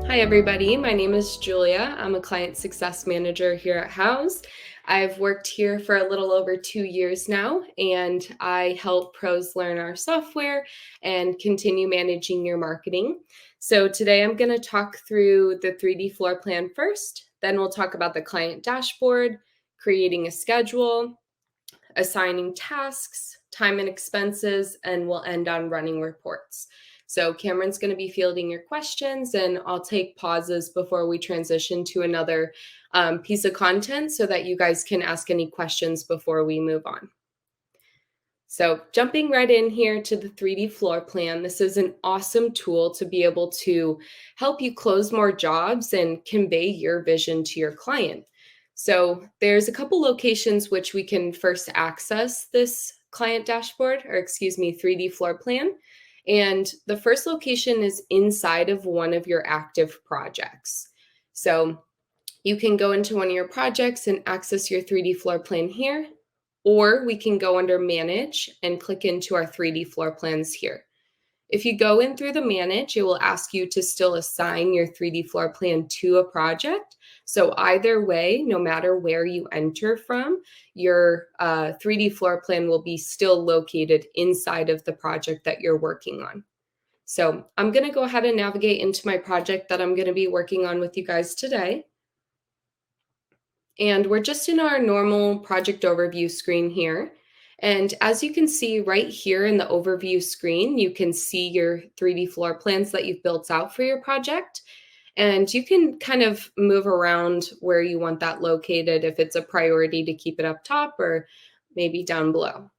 Hi, everybody. My name is Julia. I'm a client success manager here at Houzz. I've worked here for a little over 2 years now, and I help pros learn our software and continue managing your marketing. So today I'm going to talk through the 3D floor plan first, then we'll talk about the client dashboard, creating a schedule, assigning tasks, time and expenses, and we'll end on running reports. So Cameron's going to be fielding your questions, and I'll take pauses before we transition to another piece of content so that you guys can ask any questions before we move on. So jumping right in here to the 3D floor plan, this is an awesome tool to be able to help you close more jobs and convey your vision to your client. So there's a couple locations which we can first access this client dashboard, or excuse me, 3D floor plan. And the first location is inside of one of your active projects. So you can go into one of your projects and access your 3D floor plan here, or we can go under Manage and click into our 3D floor plans here. If you go in through the Manage, it will ask you to still assign your 3D floor plan to a project. So either way, no matter where you enter from, your 3D floor plan will be still located inside of the project that you're working on. So I'm going to go ahead and navigate into my project that I'm going to be working on with you guys today. And we're just in our normal project overview screen here. And as you can see right here in the overview screen, you can see your 3D floor plans that you've built out for your project. And you can kind of move around where you want that located if it's a priority to keep it up top or maybe down below.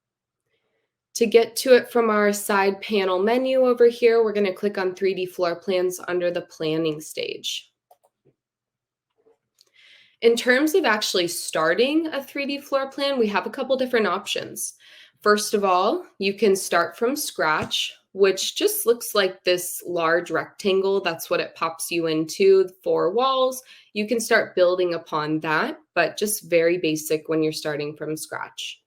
To get to it from our side panel menu over here, we're going to click on 3D floor plans under the planning stage. In terms of actually starting a 3D floor plan, we have a couple different options. First of all, you can start from scratch, which just looks like this large rectangle. That's what it pops you into, 4 walls. You can start building upon that, but just very basic when you're starting from scratch.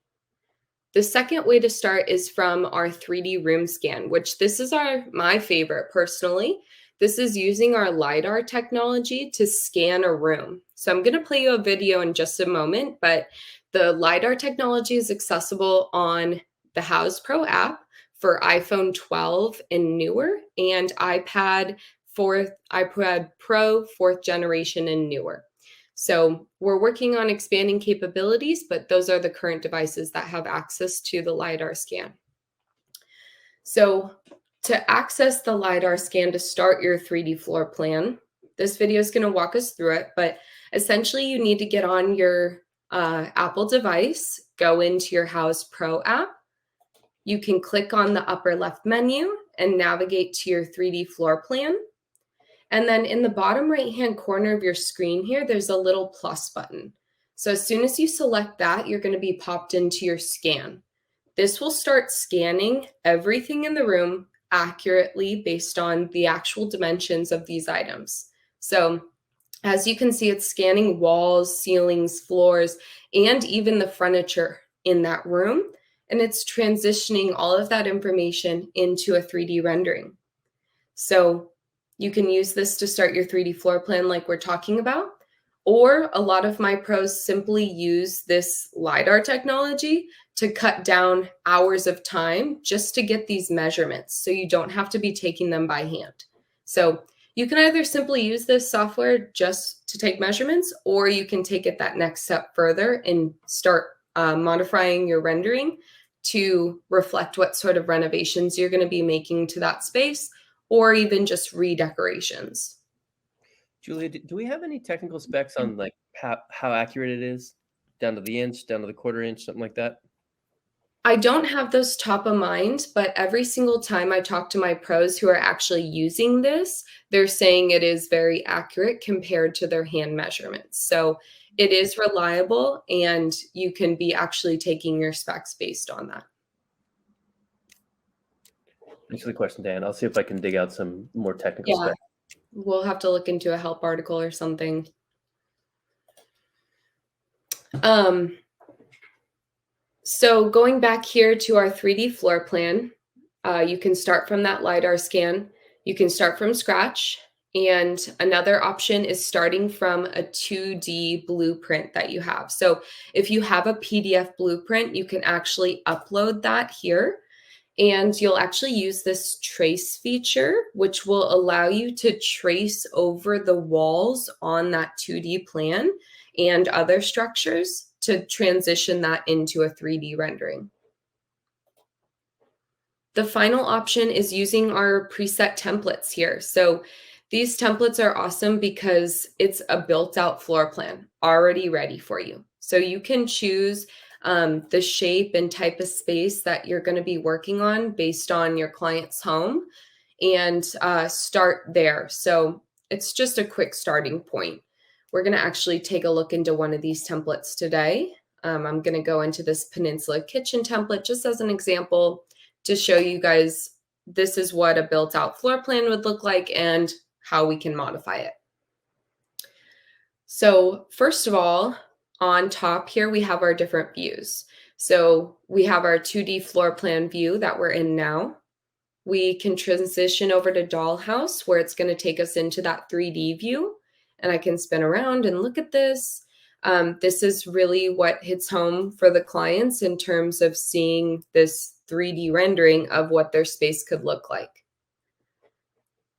The second way to start is from our 3D room scan, which this is my favorite personally. This is using our LiDAR technology to scan a room. So I'm going to play you a video in just a moment, but the LiDAR technology is accessible on the Houzz Pro app for iPhone 12 and newer, and iPad Pro 4th generation and newer. So we're working on expanding capabilities, but those are the current devices that have access to the LiDAR scan. So to access the LiDAR scan to start your 3D floor plan, this video is going to walk us through it, but essentially you need to get on your Apple device, go into your Houzz Pro app. You can click on the upper left menu and navigate to your 3D floor plan. And then in the bottom right-hand corner of your screen here, there's a little plus button. So as soon as you select that, you're going to be popped into your scan. This will start scanning everything in the room accurately based on the actual dimensions of these items. So as you can see, it's scanning walls, ceilings, floors, and even the furniture in that room. And it's transitioning all of that information into a 3D rendering. So you can use this to start your 3D floor plan like we're talking about. Or a lot of my pros simply use this LiDAR technology to cut down hours of time just to get these measurements, so you don't have to be taking them by hand. So you can either simply use this software just to take measurements, or you can take it that next step further and start modifying your rendering to reflect what sort of renovations you're going to be making to that space, or even just redecorations. Julia, do we have any technical specs on like how accurate it is? Down to the inch, down to the quarter inch, something like that? I don't have those top of mind, but every single time I talk to my pros who are actually using this, they're saying it is very accurate compared to their hand measurements. So it is reliable, and you can be actually taking your specs based on that. Thanks for the question, Dan. I'll see if I can dig out some more technical Yeah, specs. we'll have to look into a help article or something. So going back here to our 3D floor plan, you can start from that LiDAR scan. You can start from scratch. And another option is starting from a 2D blueprint that you have. So if you have a PDF blueprint, you can actually upload that here. And you'll actually use this trace feature, which will allow you to trace over the walls on that 2D plan and other structures to transition that into a 3D rendering. The final option is using our preset templates here. So these templates are awesome because it's a built out floor plan already ready for you. So you can choose the shape and type of space that you're going to be working on based on your client's home and start there. So it's just a quick starting point. We're going to actually take a look into one of these templates today. I'm going to go into this Peninsula kitchen template just as an example to show you guys this is what a built out floor plan would look like and how we can modify it. So first of all, on top here, we have our different views. So we have our 2D floor plan view that we're in now. We can transition over to Dollhouse where it's going to take us into that 3D view. And I can spin around and look at this. This is really what hits home for the clients in terms of seeing this 3D rendering of what their space could look like.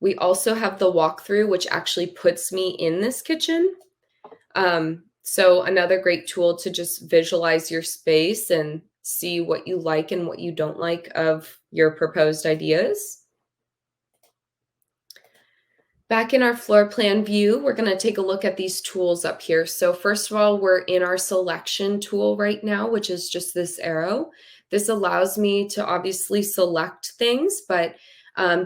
We also have the walkthrough, which actually puts me in this kitchen. So another great tool to just visualize your space and see what you like and what you don't like of your proposed ideas. Back in our floor plan view, we're going to take a look at these tools up here. So first of all, we're in our selection tool right now, which is just this arrow. This allows me to obviously select things, but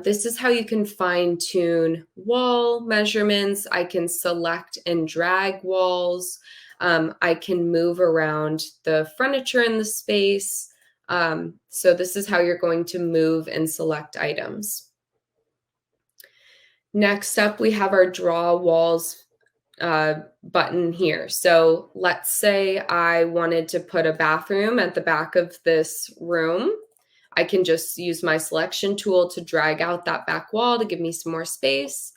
this is how you can fine tune wall measurements. I can select and drag walls. I can move around the furniture in the space. So this is how you're going to move and select items. Next up, we have our draw walls button here. So let's say I wanted to put a bathroom at the back of this room. I can just use my selection tool to drag out that back wall to give me some more space.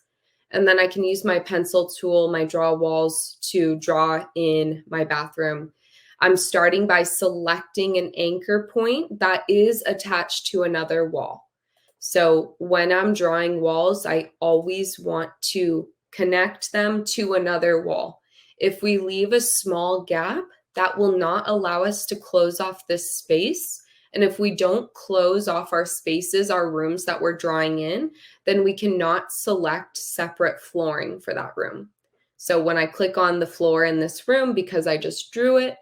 And then I can use my pencil tool, my draw walls, to draw in my bathroom. I'm starting by selecting an anchor point that is attached to another wall. So when I'm drawing walls, I always want to connect them to another wall. If we leave a small gap, that will not allow us to close off this space. And if we don't close off our spaces, our rooms that we're drawing in, then we cannot select separate flooring for that room. So when I click on the floor in this room, because I just drew it,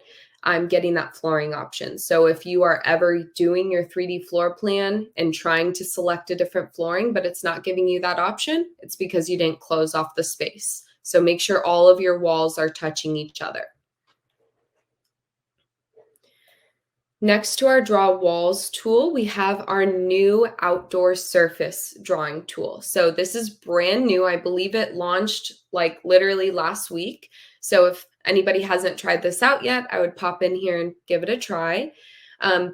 I'm getting that flooring option. So if you are ever doing your 3D floor plan and trying to select a different flooring, but it's not giving you that option, it's because you didn't close off the space. So make sure all of your walls are touching each other. Next to our draw walls tool, we have our new outdoor surface drawing tool. So this is brand new. I believe it launched like literally last week. So if anybody hasn't tried this out yet, I would pop in here and give it a try.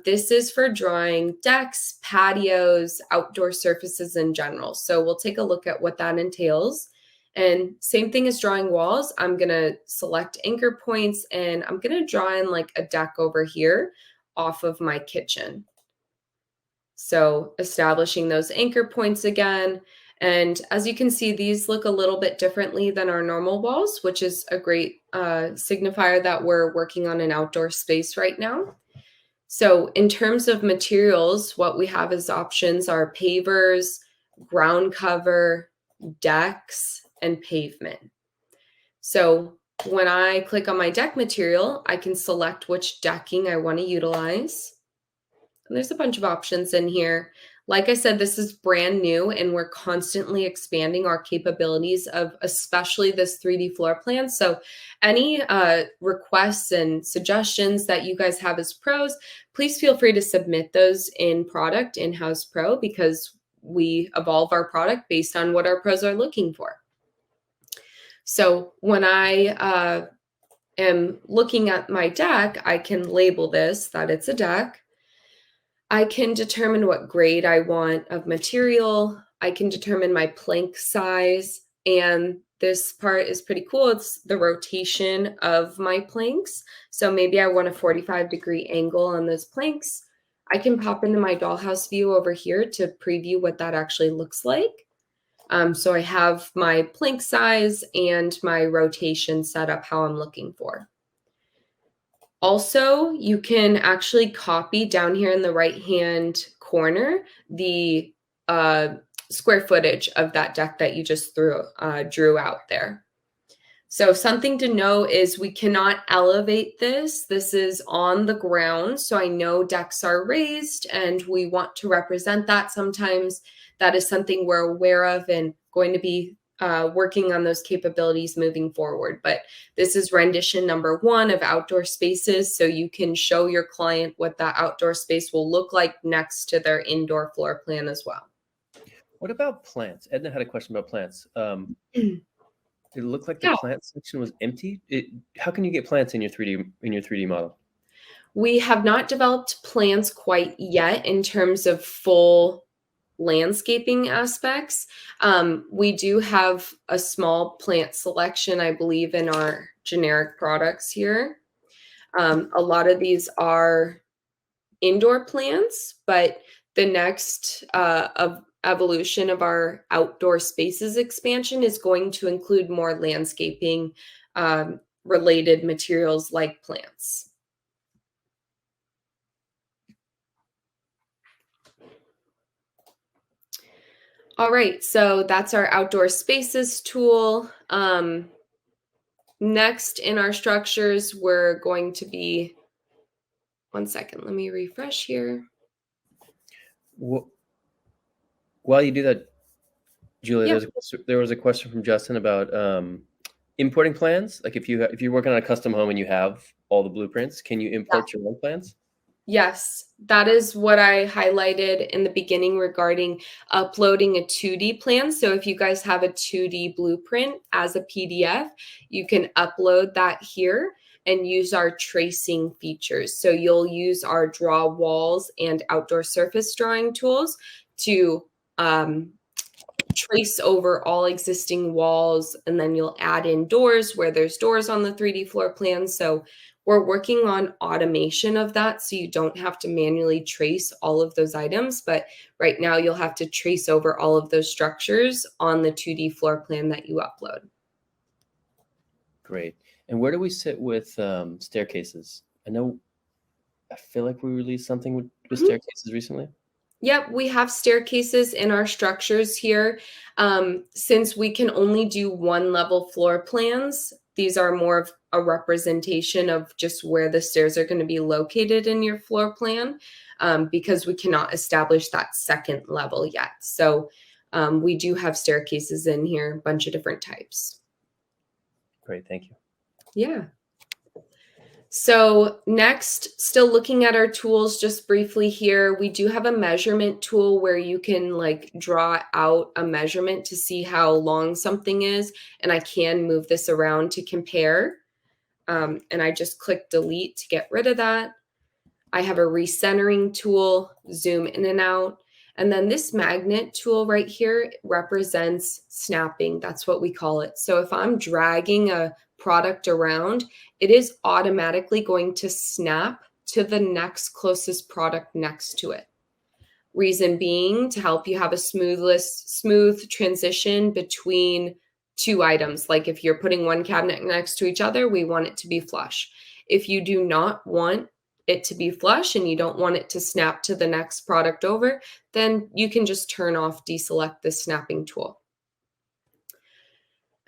This is for drawing decks, patios, outdoor surfaces in general. So we'll take a look at what that entails. And same thing as drawing walls, I'm gonna select anchor points and I'm gonna draw in like a deck over here off of my kitchen. So establishing those anchor points again. And as you can see, these look a little bit differently than our normal walls, which is a great signifier that we're working on an outdoor space right now. So in terms of materials, what we have as options are pavers, ground cover, decks, and pavement. So when I click on my deck material, I can select which decking I want to utilize. And there's a bunch of options in here. Like I said, this is brand new and we're constantly expanding our capabilities of especially this 3D floor plan. So any requests and suggestions that you guys have as pros, please feel free to submit those in product in Houzz Pro because we evolve our product based on what our pros are looking for. So when I am looking at my deck, I can label this that it's a deck. I can determine what grade I want of material. I can determine my plank size. And this part is pretty cool. It's the rotation of my planks. So maybe I want a 45-degree angle on those planks. I can pop into my dollhouse view over here to preview what that actually looks like. So I have my plank size and my rotation set up how I'm looking for. Also, you can actually copy down here in the right-hand corner the square footage of that deck that you just drew out there. So something to know is we cannot elevate this. This is on the ground. So I know decks are raised and we want to represent that. Sometimes that is something we're aware of and going to be working on those capabilities moving forward. But this is rendition number 1 of outdoor spaces. So you can show your client what that outdoor space will look like next to their indoor floor plan as well. What about plants? Edna had a question about plants. It looked like the plant section was empty. How can you get plants in your 3D model? We have not developed plans quite yet in terms of full landscaping aspects. We do have a small plant selection, I believe, in our generic products here. A lot of these are indoor plants, but the next evolution of our outdoor spaces expansion is going to include more landscaping related materials like plants. All right, so that's our outdoor spaces tool. Next in our structures, we're going to be, one second, let me refresh here. While you do that, Julia, there was a question from Justin about importing plans. Like if you're working on a custom home and you have all the blueprints, can you import your own plans? Yes, that is what I highlighted in the beginning regarding uploading a 2D plan. So if you guys have a 2D blueprint as a PDF, you can upload that here and use our tracing features. So you'll use our draw walls and outdoor surface drawing tools to trace over all existing walls, and then you'll add in doors where there's doors on the 3D floor plan. So we're working on automation of that so you don't have to manually trace all of those items, but right now you'll have to trace over all of those structures on the 2D floor plan that you upload. Great. And where do we sit with staircases? I feel like we released something with staircases recently. Yep, we have staircases in our structures here. Since we can only do 1-level floor plans, these are more of a representation of just where the stairs are going to be located in your floor plan, because we cannot establish that second level yet. So we do have staircases in here, a bunch of different types. Great, thank you. Yeah. So next, still looking at our tools just briefly here, we do have a measurement tool where you can like draw out a measurement to see how long something is. And I can move this around to compare. And I just click delete to get rid of that. I have a recentering tool, zoom in and out. And then this magnet tool right here represents snapping. That's what we call it. So if I'm dragging a product around, it is automatically going to snap to the next closest product next to it. Reason being to help you have a smooth transition between 2 items. Like if you're putting one cabinet next to each other, we want it to be flush. If you do not want it to be flush and you don't want it to snap to the next product over, then you can just turn off, deselect the snapping tool.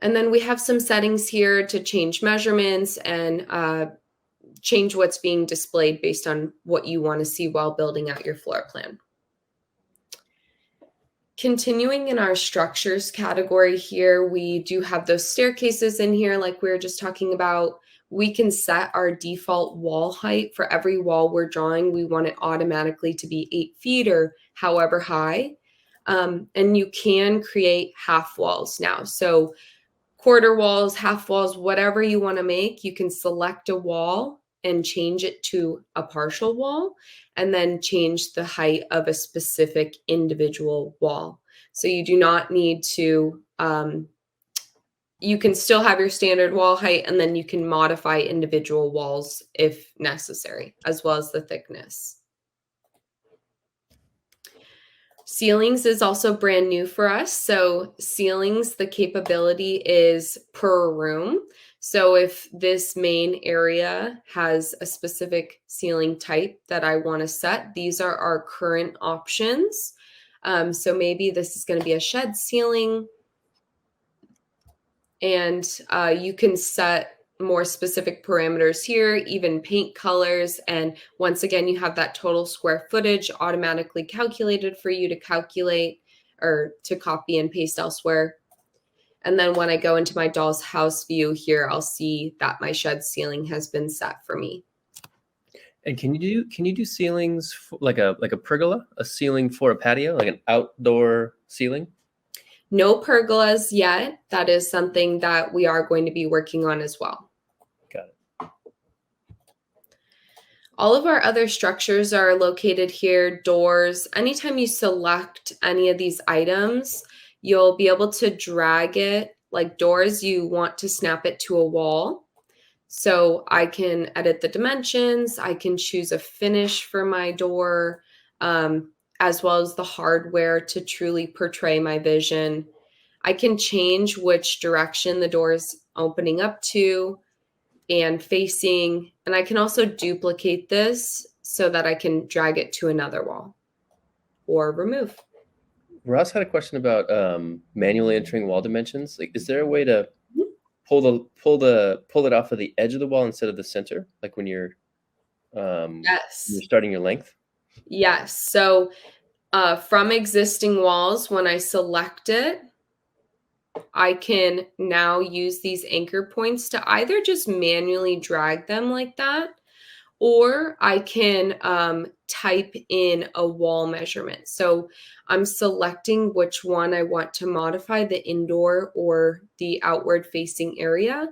And then we have some settings here to change measurements and change what's being displayed based on what you want to see while building out your floor plan. Continuing in our structures category here, we do have those staircases in here like we were just talking about. We can set our default wall height for every wall we're drawing. We want it automatically to be 8 feet or however high. And you can create half walls now. So quarter walls, half walls, whatever you want to make, you can select a wall and change it to a partial wall, and then change the height of a specific individual wall. So you do not need to you can still have your standard wall height, and then you can modify individual walls if necessary, as well as the thickness. Ceilings is also brand new for us. So ceilings, the capability is per room. So if this main area has a specific ceiling type that I want to set, these are our current options. So maybe this is going to be a shed ceiling, and you can set more specific parameters here, even paint colors. And once again, you have that total square footage automatically calculated for you to calculate or to copy and paste elsewhere. And then when I go into my doll's house view here, I'll see that my shed ceiling has been set for me. And can you do ceilings like a pergola, a ceiling for a patio, like an outdoor ceiling? No pergolas yet. That is something that we are going to be working on as well. Got it. All of our other structures are located here, doors. Anytime you select any of these items, you'll be able to drag it. Like doors, you want to snap it to a wall. So I can edit the dimensions. I can choose a finish for my door, as well as the hardware to truly portray my vision. I can change which direction the door is opening up to and facing, and I can also duplicate this so that I can drag it to another wall or remove. Ross had a question about manually entering wall dimensions. Like, is there a way to pull it off of the edge of the wall instead of the center, like when you're Yes. you're starting your length? Yes. So from existing walls, when I select it, I can now use these anchor points to either just manually drag them like that, or I can type in a wall measurement. So I'm selecting which one I want to modify, the indoor or the outward facing area.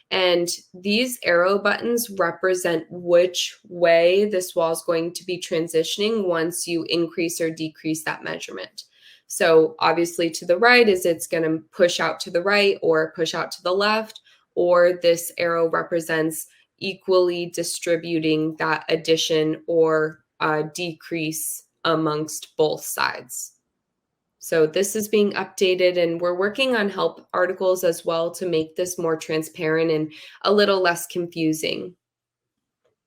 And these arrow buttons represent which way this wall is going to be transitioning once you increase or decrease that measurement. So obviously to the right is it's going to push out to the right or push out to the left, or this arrow represents equally distributing that addition or decrease amongst both sides. So this is being updated, and we're working on help articles as well to make this more transparent and a little less confusing.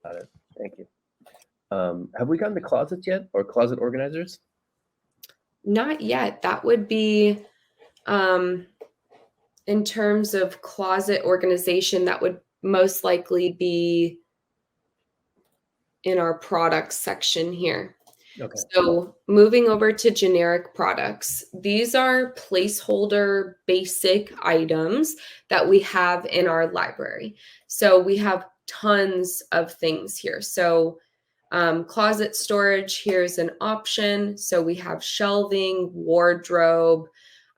Got it. Thank you. Have we gotten to closets yet, or closet organizers? Not yet. That would be, in terms of closet organization, that would most likely be in our products section here. Okay. So moving over to generic products, these are placeholder basic items that we have in our library. So we have tons of things here. So closet storage, here's an option. So we have shelving, wardrobe,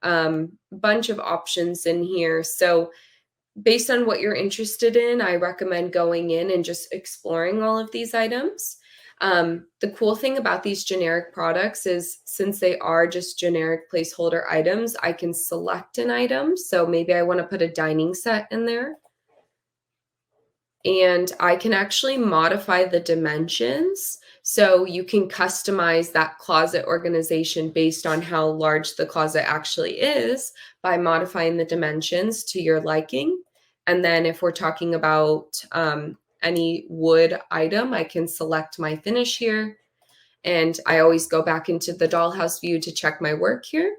bunch of options in here. So based on what you're interested in, I recommend going in and just exploring all of these items. The cool thing about these generic products is since they are just generic placeholder items, I can select an item. So maybe I want to put a dining set in there. And I can actually modify the dimensions. So you can customize that closet organization based on how large the closet actually is by modifying the dimensions to your liking. And then if we're talking about any wood item, I can select my finish here. And I always go back into the dollhouse view to check my work here.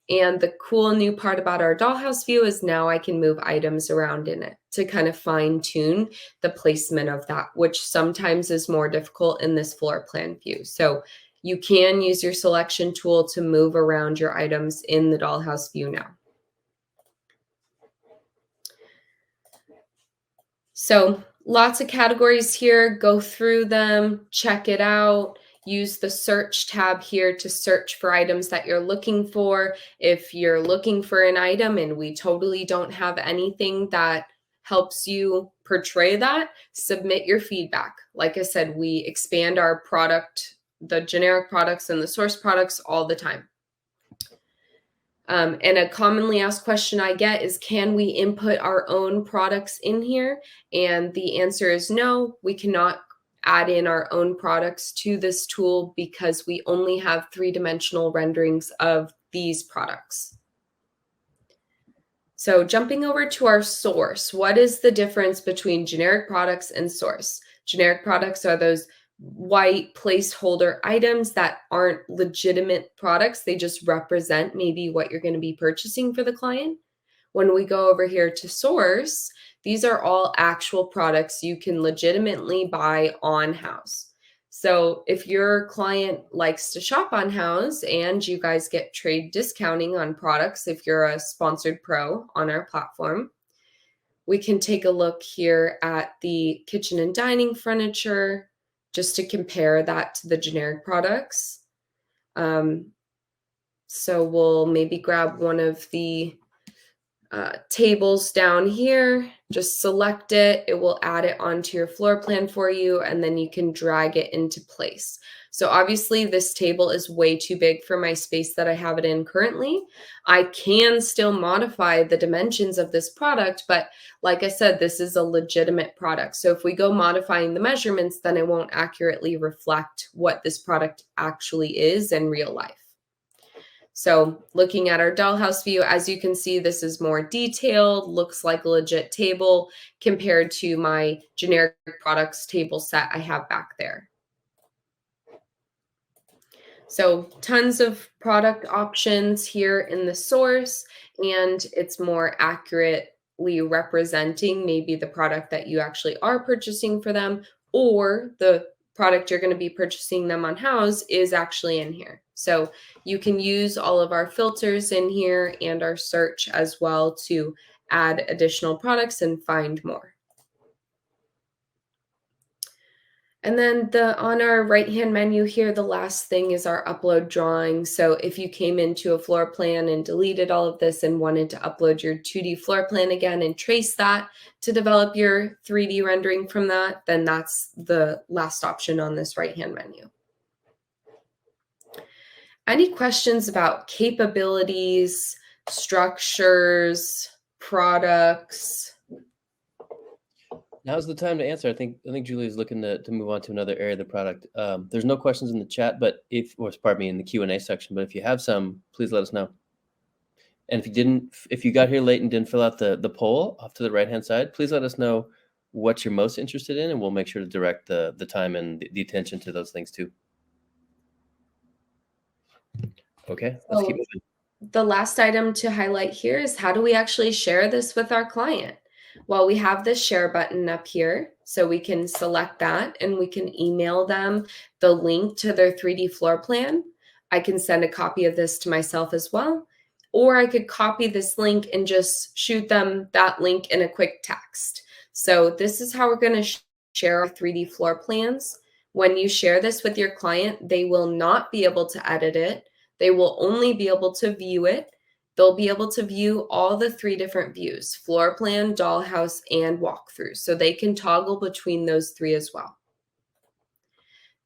And the cool new part about our dollhouse view is now I can move items around in it to kind of fine tune the placement of that, which sometimes is more difficult in this floor plan view. So you can use your selection tool to move around your items in the dollhouse view now. So lots of categories here, go through them, check it out. Use the search tab here to search for items that you're looking for. If you're looking for an item and we totally don't have anything that helps you portray that, submit your feedback. Like I said, we expand our product, the generic products and the source products all the time. And a commonly asked question I get is, can we input our own products in here? And the answer is no, we cannot add in our own products to this tool because we only have three-dimensional renderings of these products. So jumping over to our source, what is the difference between generic products and source? Generic products are those white placeholder items that aren't legitimate products. They just represent maybe what you're going to be purchasing for the client. When we go over here to source, these are all actual products you can legitimately buy on Houzz. So if your client likes to shop on Houzz and you guys get trade discounting on products, if you're a sponsored pro on our platform, we can take a look here at the kitchen and dining furniture just to compare that to the generic products. So we'll maybe grab one of the tables down here, just select it. It will add it onto your floor plan for you, and then you can drag it into place. So obviously this table is way too big for my space that I have it in currently. I can still modify the dimensions of this product, but like I said, this is a legitimate product. So if we go modifying the measurements, then it won't accurately reflect what this product actually is in real life. So looking at our dollhouse view, as you can see, this is more detailed, looks like a legit table compared to my generic products table set I have back there. So tons of product options here in the source, and it's more accurately representing maybe the product that you actually are purchasing for them, or the product you're going to be purchasing them on Houzz is actually in here. So you can use all of our filters in here and our search as well to add additional products and find more. And then on our right-hand menu here, the last thing is our upload drawing. So if you came into a floor plan and deleted all of this and wanted to upload your 2D floor plan again and trace that to develop your 3D rendering from that, then that's the last option on this right-hand menu. Any questions about capabilities, structures, products? Now's the time to answer. I think Julie is looking to move on to another area of the product. There's no questions in the chat, but pardon me, in the Q&A section, but if you have some, please let us know. And if you got here late and didn't fill out the poll off to the right-hand side, please let us know what you're most interested in, and we'll make sure to direct the time and the attention to those things too. Okay, let's keep moving. The last item to highlight here is, how do we actually share this with our client? Well, we have this share button up here, so we can select that and we can email them the link to their 3D floor plan. I can send a copy of this to myself as well, or I could copy this link and just shoot them that link in a quick text. So this is how we're going to share our 3D floor plans. When you share this with your client, they will not be able to edit it. They will only be able to view it. They'll be able to view all the three different views: floor plan, dollhouse, and walkthrough. So they can toggle between those three as well.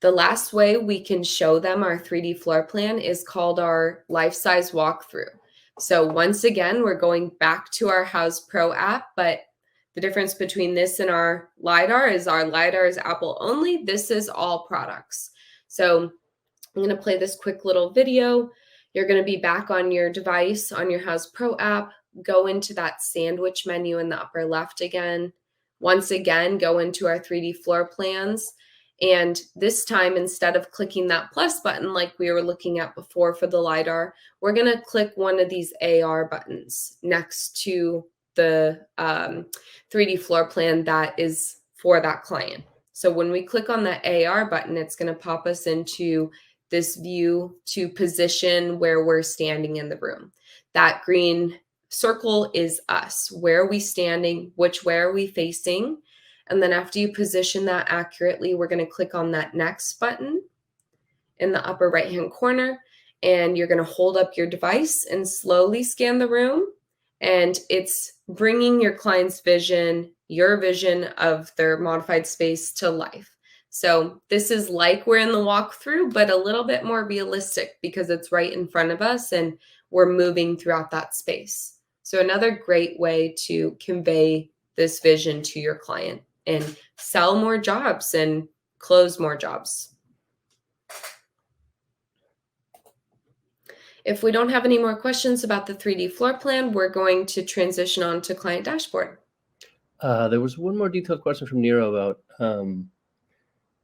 The last way we can show them our 3D floor plan is called our life-size walkthrough. So once again, we're going back to our Houzz Pro app, but the difference between this and our LiDAR is our LiDAR is Apple only. This is all products. So I'm going to play this quick little video. You're going to be back on your device, on your Houzz Pro app, go into that sandwich menu in the upper left again. Once again, go into our 3D floor plans. And this time, instead of clicking that plus button like we were looking at before for the LiDAR, we're going to click one of these AR buttons next to the 3D floor plan that is for that client. So when we click on that AR button, it's going to pop us into this view to position where we're standing in the room. That green circle is us. Where are we standing? Which way are we facing? And then after you position that accurately, we're going to click on that next button in the upper right-hand corner, and you're going to hold up your device and slowly scan the room. And it's bringing your client's vision, your vision of their modified space to life. So this is like we're in the walkthrough, but a little bit more realistic because it's right in front of us and we're moving throughout that space. So another great way to convey this vision to your client and sell more jobs and close more jobs. If we don't have any more questions about the 3D floor plan, we're going to transition on to client dashboard. There was one more detailed question from Nero about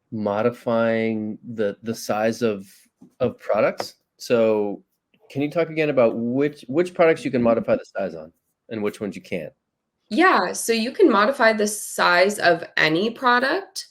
modifying the size of products. So can you talk again about which products you can modify the size on and which ones you can't? Yeah, so you can modify the size of any product,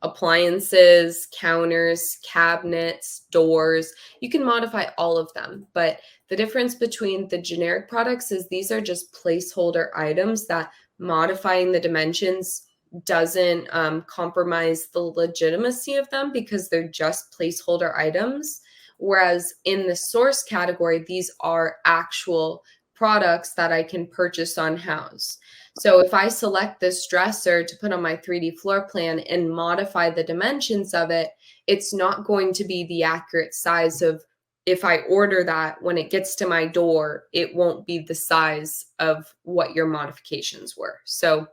appliances, counters, cabinets, doors. You can modify all of them. But the difference between the generic products is these are just placeholder items that modifying the dimensions doesn't compromise the legitimacy of them because they're just placeholder items. Whereas in the source category, these are actual products that I can purchase on Houzz. So if I select this dresser to put on my 3D floor plan and modify the dimensions of it, it's not going to be the accurate size of, if I order that, when it gets to my door, it won't be the size of what your modifications were. So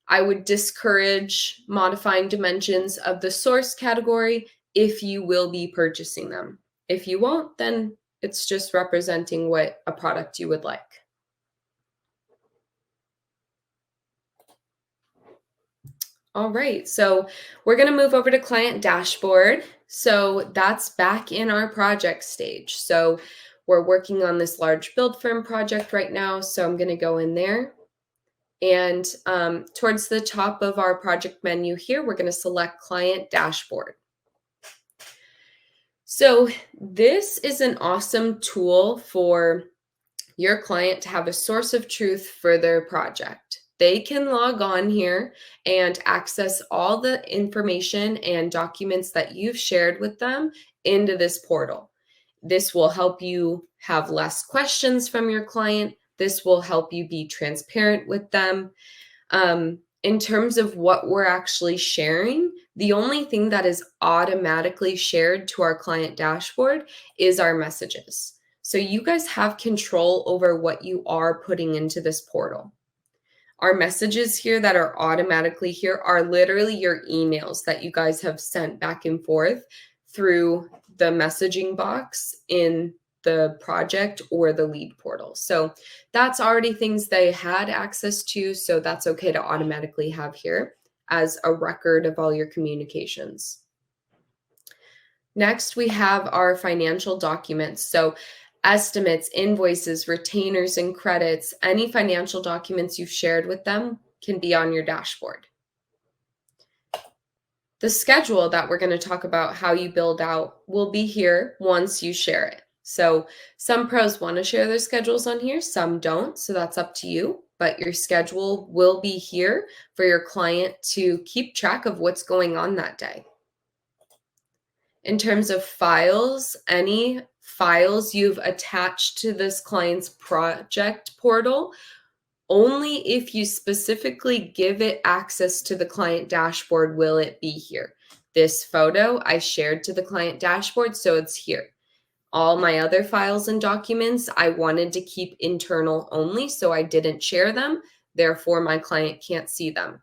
I would discourage modifying dimensions of the source category if you will be purchasing them. If you won't, then it's just representing what a product you would like. All right, so we're going to move over to client dashboard. So that's back in our project stage. So we're working on this large build firm project right now. So I'm going to go in there. And towards the top of our project menu here, we're going to select client dashboard. So this is an awesome tool for your client to have a source of truth for their project. They can log on here and access all the information and documents that you've shared with them into this portal. This will help you have less questions from your client. This will help you be transparent with them. In terms of what we're actually sharing, the only thing that is automatically shared to our client dashboard is our messages. So you guys have control over what you are putting into this portal. Our messages here that are automatically here are literally your emails that you guys have sent back and forth through the messaging box in the project or the lead portal. So that's already things they had access to. So that's okay to automatically have here as a record of all your communications. Next, we have our financial documents. So estimates, invoices, retainers, and credits, any financial documents you've shared with them can be on your dashboard. The schedule that we're going to talk about how you build out will be here once you share it. So some pros want to share their schedules on here, some don't. So that's up to you. But your schedule will be here for your client to keep track of what's going on that day. In terms of files, any files you've attached to this client's project portal, only if you specifically give it access to the client dashboard will it be here. This photo I shared to the client dashboard, so it's here. All my other files and documents I wanted to keep internal only, so I didn't share them. Therefore, my client can't see them.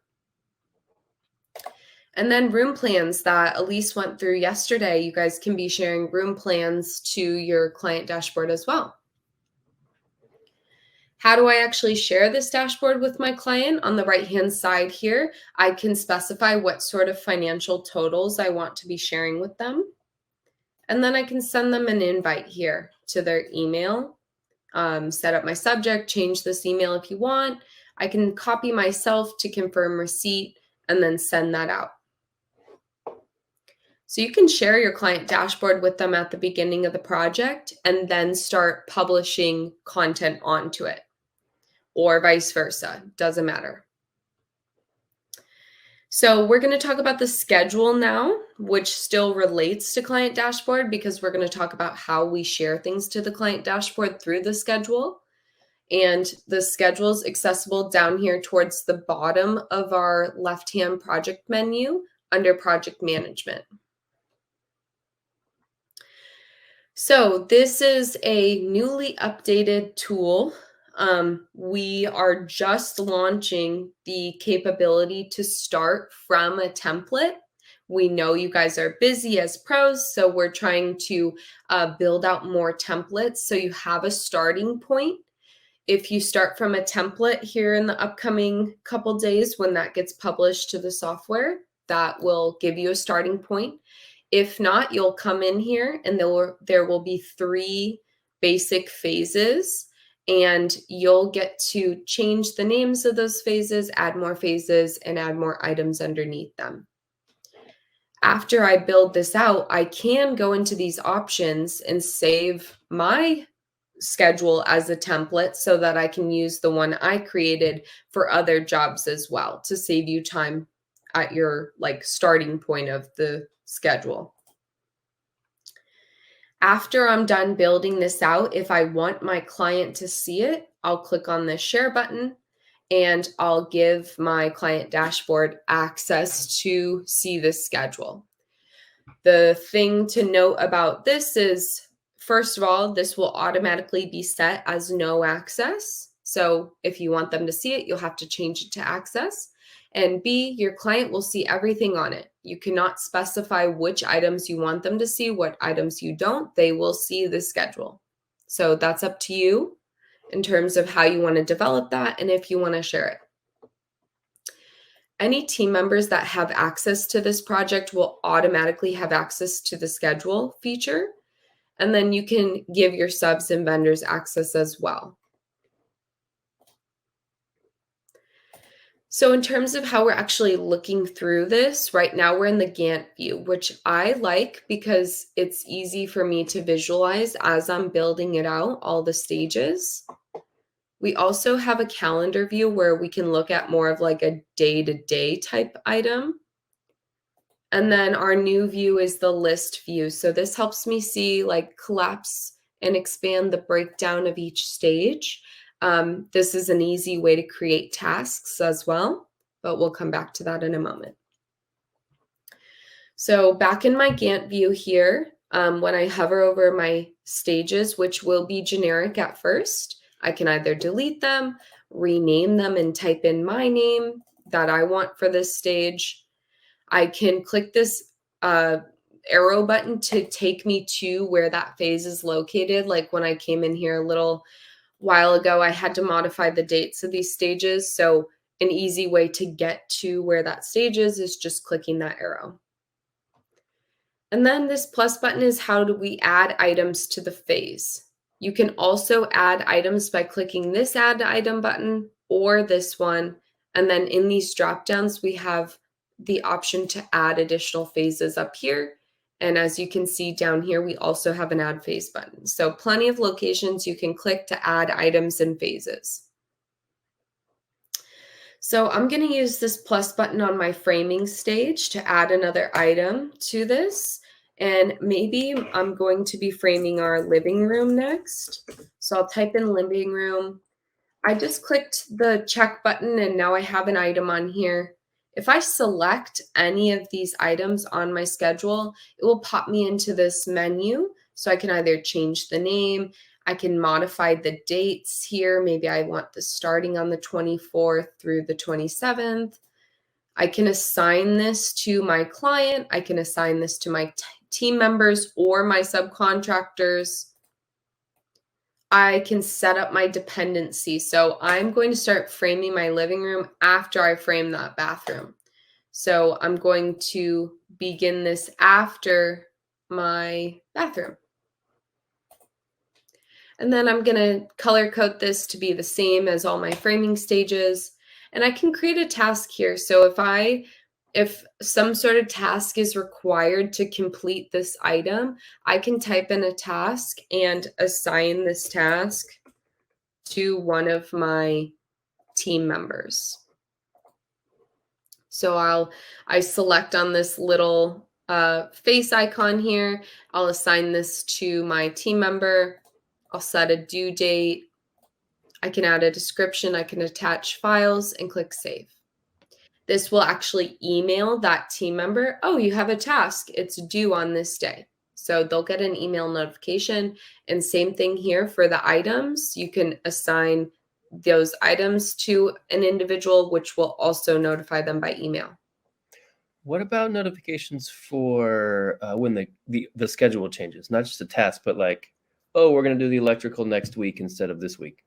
And then room plans that Elise went through yesterday, you guys can be sharing room plans to your client dashboard as well. How do I actually share this dashboard with my client? On the right-hand side here, I can specify what sort of financial totals I want to be sharing with them. And then I can send them an invite here to their email, set up my subject, change this email if you want. I can copy myself to confirm receipt and then send that out. So you can share your client dashboard with them at the beginning of the project and then start publishing content onto it, or vice versa, doesn't matter. So we're going to talk about the schedule now, which still relates to client dashboard because we're going to talk about how we share things to the client dashboard through the schedule. And the schedule is accessible down here towards the bottom of our left-hand project menu under project management. So this is a newly updated tool. We are just launching the capability to start from a template. We know you guys are busy as pros, so we're trying to build out more templates so you have a starting point. If you start from a template here in the upcoming couple days when that gets published to the software, that will give you a starting point. If not, you'll come in here and there will be 3 basic phases, and you'll get to change the names of those phases, add more phases, and add more items underneath them. After I build this out, I can go into these options and save my schedule as a template so that I can use the one I created for other jobs as well to save you time at your starting point of the schedule. After I'm done building this out, if I want my client to see it, I'll click on the share button and I'll give my client dashboard access to see this schedule. The thing to note about this is, first of all, this will automatically be set as no access. So if you want them to see it, you'll have to change it to access. And B, your client will see everything on it. You cannot specify which items you want them to see, what items you don't. They will see the schedule. So that's up to you in terms of how you want to develop that and if you want to share it. Any team members that have access to this project will automatically have access to the schedule feature. And then you can give your subs and vendors access as well. So in terms of how we're actually looking through this, right now we're in the Gantt view, which I like because it's easy for me to visualize as I'm building it out, all the stages. We also have a calendar view where we can look at more of like a day-to-day type item. And then our new view is the list view. So this helps me see collapse and expand the breakdown of each stage. This is an easy way to create tasks as well, but we'll come back to that in a moment. So back in my Gantt view here, when I hover over my stages, which will be generic at first, I can either delete them, rename them and type in my name that I want for this stage. I can click this arrow button to take me to where that phase is located. Like when I came in here a little while ago, I had to modify the dates of these stages. So an easy way to get to where that stage is just clicking that arrow. And then this plus button is how do we add items to the phase. You can also add items by clicking this add item button or this one. And then in these drop downs, we have the option to add additional phases up here. And as you can see down here, we also have an add phase button. So plenty of locations you can click to add items and phases. So I'm going to use this plus button on my framing stage to add another item to this. And maybe I'm going to be framing our living room next. So I'll type in living room. I just clicked the check button and now I have an item on here. If I select any of these items on my schedule, it will pop me into this menu. So I can either change the name, I can modify the dates here. Maybe I want this starting on the 24th through the 27th. I can assign this to my client. I can assign this to my team members or my subcontractors. I can set up my dependency. So I'm going to start framing my living room after I frame that bathroom. So I'm going to begin this after my bathroom. And then I'm going to color code this to be the same as all my framing stages. And I can create a task here. So if some sort of task is required to complete this item, I can type in a task and assign this task to one of my team members. So I select on this little face icon here. I'll assign this to my team member. I'll set a due date. I can add a description. I can attach files and click save. This will actually email that team member, oh, you have a task, it's due on this day. So they'll get an email notification. And same thing here for the items. You can assign those items to an individual, which will also notify them by email. What about notifications for when the schedule changes? Not just a task, but like, oh, we're going to do the electrical next week instead of this week.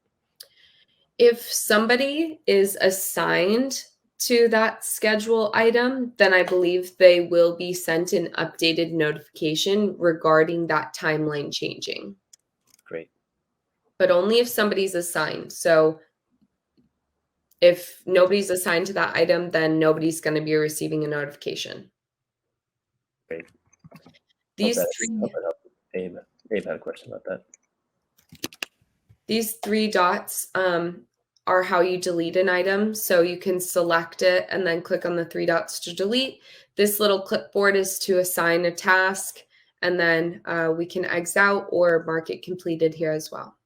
If somebody is assigned to that schedule item, then I believe they will be sent an updated notification regarding that timeline changing. Great. But only if somebody's assigned. So if nobody's assigned to that item, then nobody's going to be receiving a notification. Great. These Dave had a question about that. These three dots are how you delete an item. So you can select it and then click on the three dots to delete. This little clipboard is to assign a task, and then we can X out or mark it completed here as well.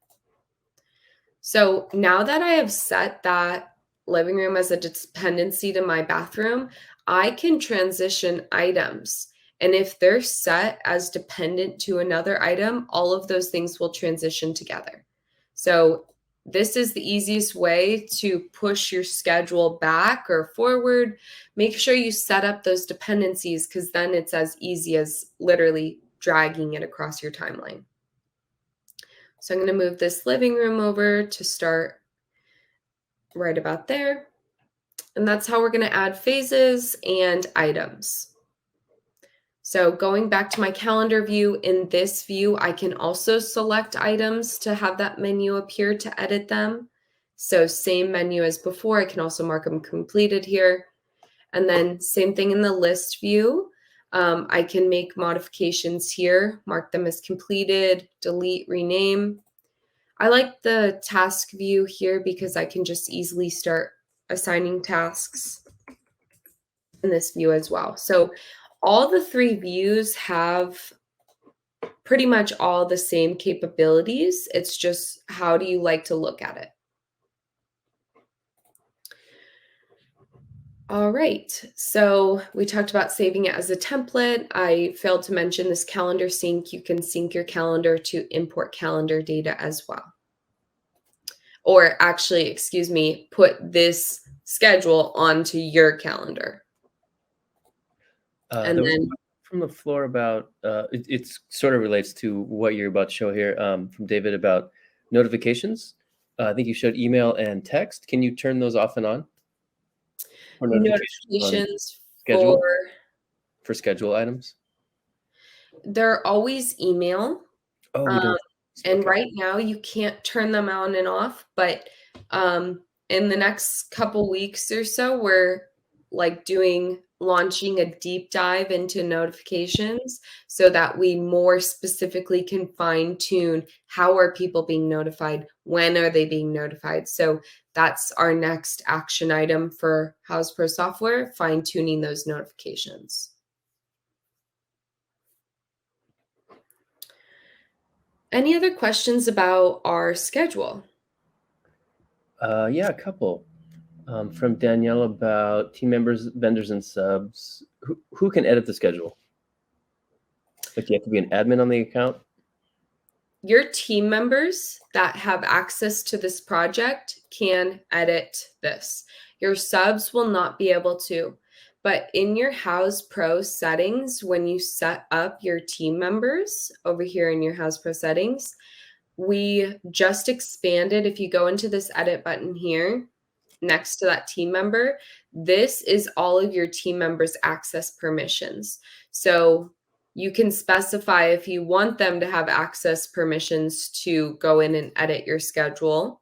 So now that I have set that living room as a dependency to my bathroom, I can transition items. And if they're set as dependent to another item, all of those things will transition together. So this is the easiest way to push your schedule back or forward. Make sure you set up those dependencies, because then it's as easy as literally dragging it across your timeline. So I'm going to move this living room over to start right about there. And that's how we're going to add phases and items. So going back to my calendar view, in this view, I can also select items to have that menu appear to edit them. So same menu as before, I can also mark them completed here. And then same thing in the list view. I can make modifications here, mark them as completed, delete, rename. I like the task view here because I can just easily start assigning tasks in this view as well. So all the three views have pretty much all the same capabilities. It's just, how do you like to look at it? All right, so we talked about saving it as a template. I failed to mention this calendar sync. You can sync your calendar to import calendar data as well. Or actually, excuse me, put this schedule onto your calendar. And then from the floor about, it sort of relates to what you're about to show here, from David about notifications. I think you showed email and text. Can you turn those off and on? Or notifications schedule for schedule items? They're always email. Oh, we don't. And right now you can't turn them on and off, but in the next couple weeks or so, we're like launching a deep dive into notifications so that we more specifically can fine tune how are people being notified, when are they being notified. So that's our next action item for Houzz Pro software, fine tuning those notifications. Any other questions about our schedule? Yeah, a couple. From Danielle about team members, vendors, and subs. Who can edit the schedule? Like, do you have to be an admin on the account? Your team members that have access to this project can edit this. Your subs will not be able to. But in your Houzz Pro settings, when you set up your team members over here in your Houzz Pro settings, we just expanded. If you go into this edit button here, next to that team member, this is all of your team members' access permissions. So you can specify if you want them to have access permissions to go in and edit your schedule.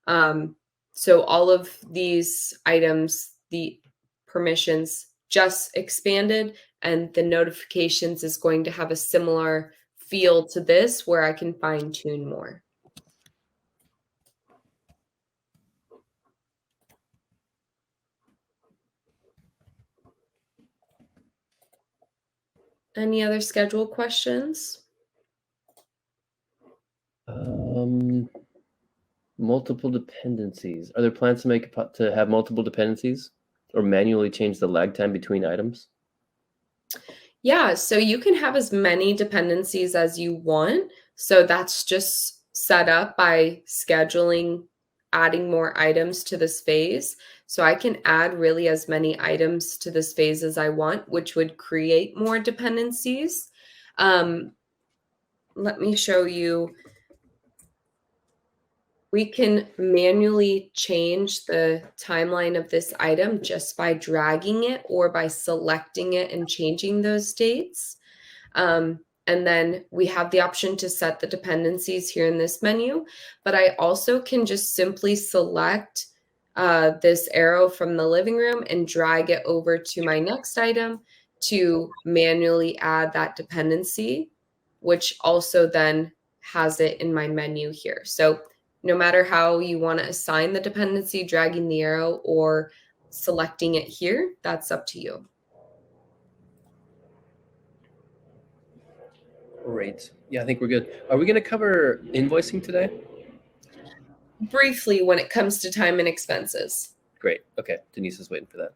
So all of these items, the permissions just expanded, and the notifications is going to have a similar feel to this where I can fine tune more. Any other schedule questions? Multiple dependencies. Are there plans to have multiple dependencies? or manually change the lag time between items? Yeah, so you can have as many dependencies as you want. So that's just set up by scheduling, adding more items to this phase. So I can add really as many items to this phase as I want, which would create more dependencies. Let me show you. We can manually change the timeline of this item just by dragging it or by selecting it and changing those dates. And then we have the option to set the dependencies here in this menu, but I also can just simply select this arrow from the living room and drag it over to my next item to manually add that dependency, which also then has it in my menu here. So no matter how you want to assign the dependency, dragging the arrow or selecting it here, that's up to you. Great. Yeah, I think we're good. Are we going to cover invoicing today? Briefly when it comes to time and expenses. Great. Okay. Denise is waiting for that.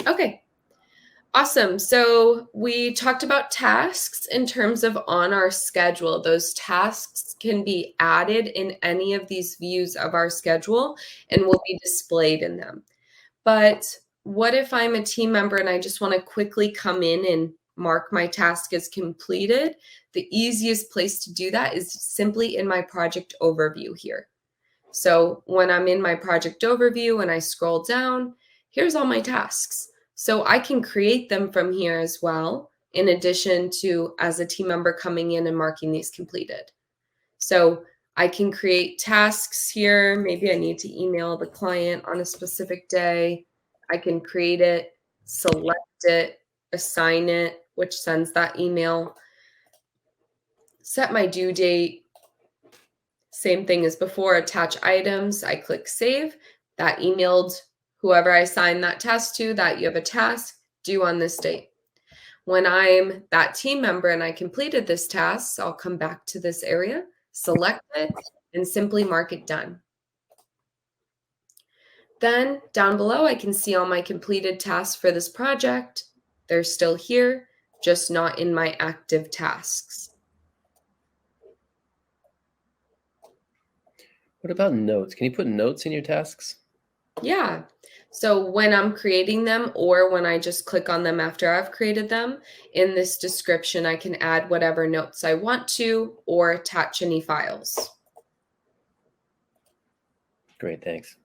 Okay. Awesome. So we talked about tasks in terms of on our schedule. Those tasks can be added in any of these views of our schedule and will be displayed in them. But what if I'm a team member and I just want to quickly come in and mark my task as completed? The easiest place to do that is simply in my project overview here. So when I'm in my project overview and I scroll down, here's all my tasks. So I can create them from here as well, in addition to as a team member coming in and marking these completed. So I can create tasks here. Maybe I need to email the client on a specific day. I can create it, select it, assign it, which sends that email, set my due date. Same thing as before, attach items. I click save. That emailed whoever I assigned that task to that you have a task due on this date. When I'm that team member and I completed this task, I'll come back to this area, select it, and simply mark it done. Then down below, I can see all my completed tasks for this project. They're still here, just not in my active tasks. What about notes? Can you put notes in your tasks? Yeah. So when I'm creating them or when I just click on them after I've created them, in this description, I can add whatever notes I want to or attach any files. Great, thanks.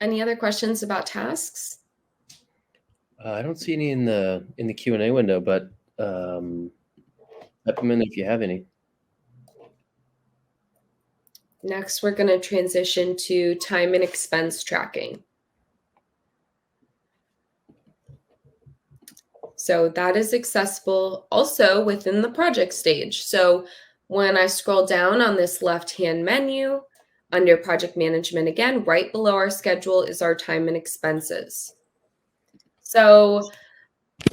Any other questions about tasks? I don't see any in the Q&A window, but type them in if you have any. Next, we're going to transition to time and expense tracking. So that is accessible also within the project stage. So when I scroll down on this left-hand menu, under project management again, right below our schedule is our time and expenses. So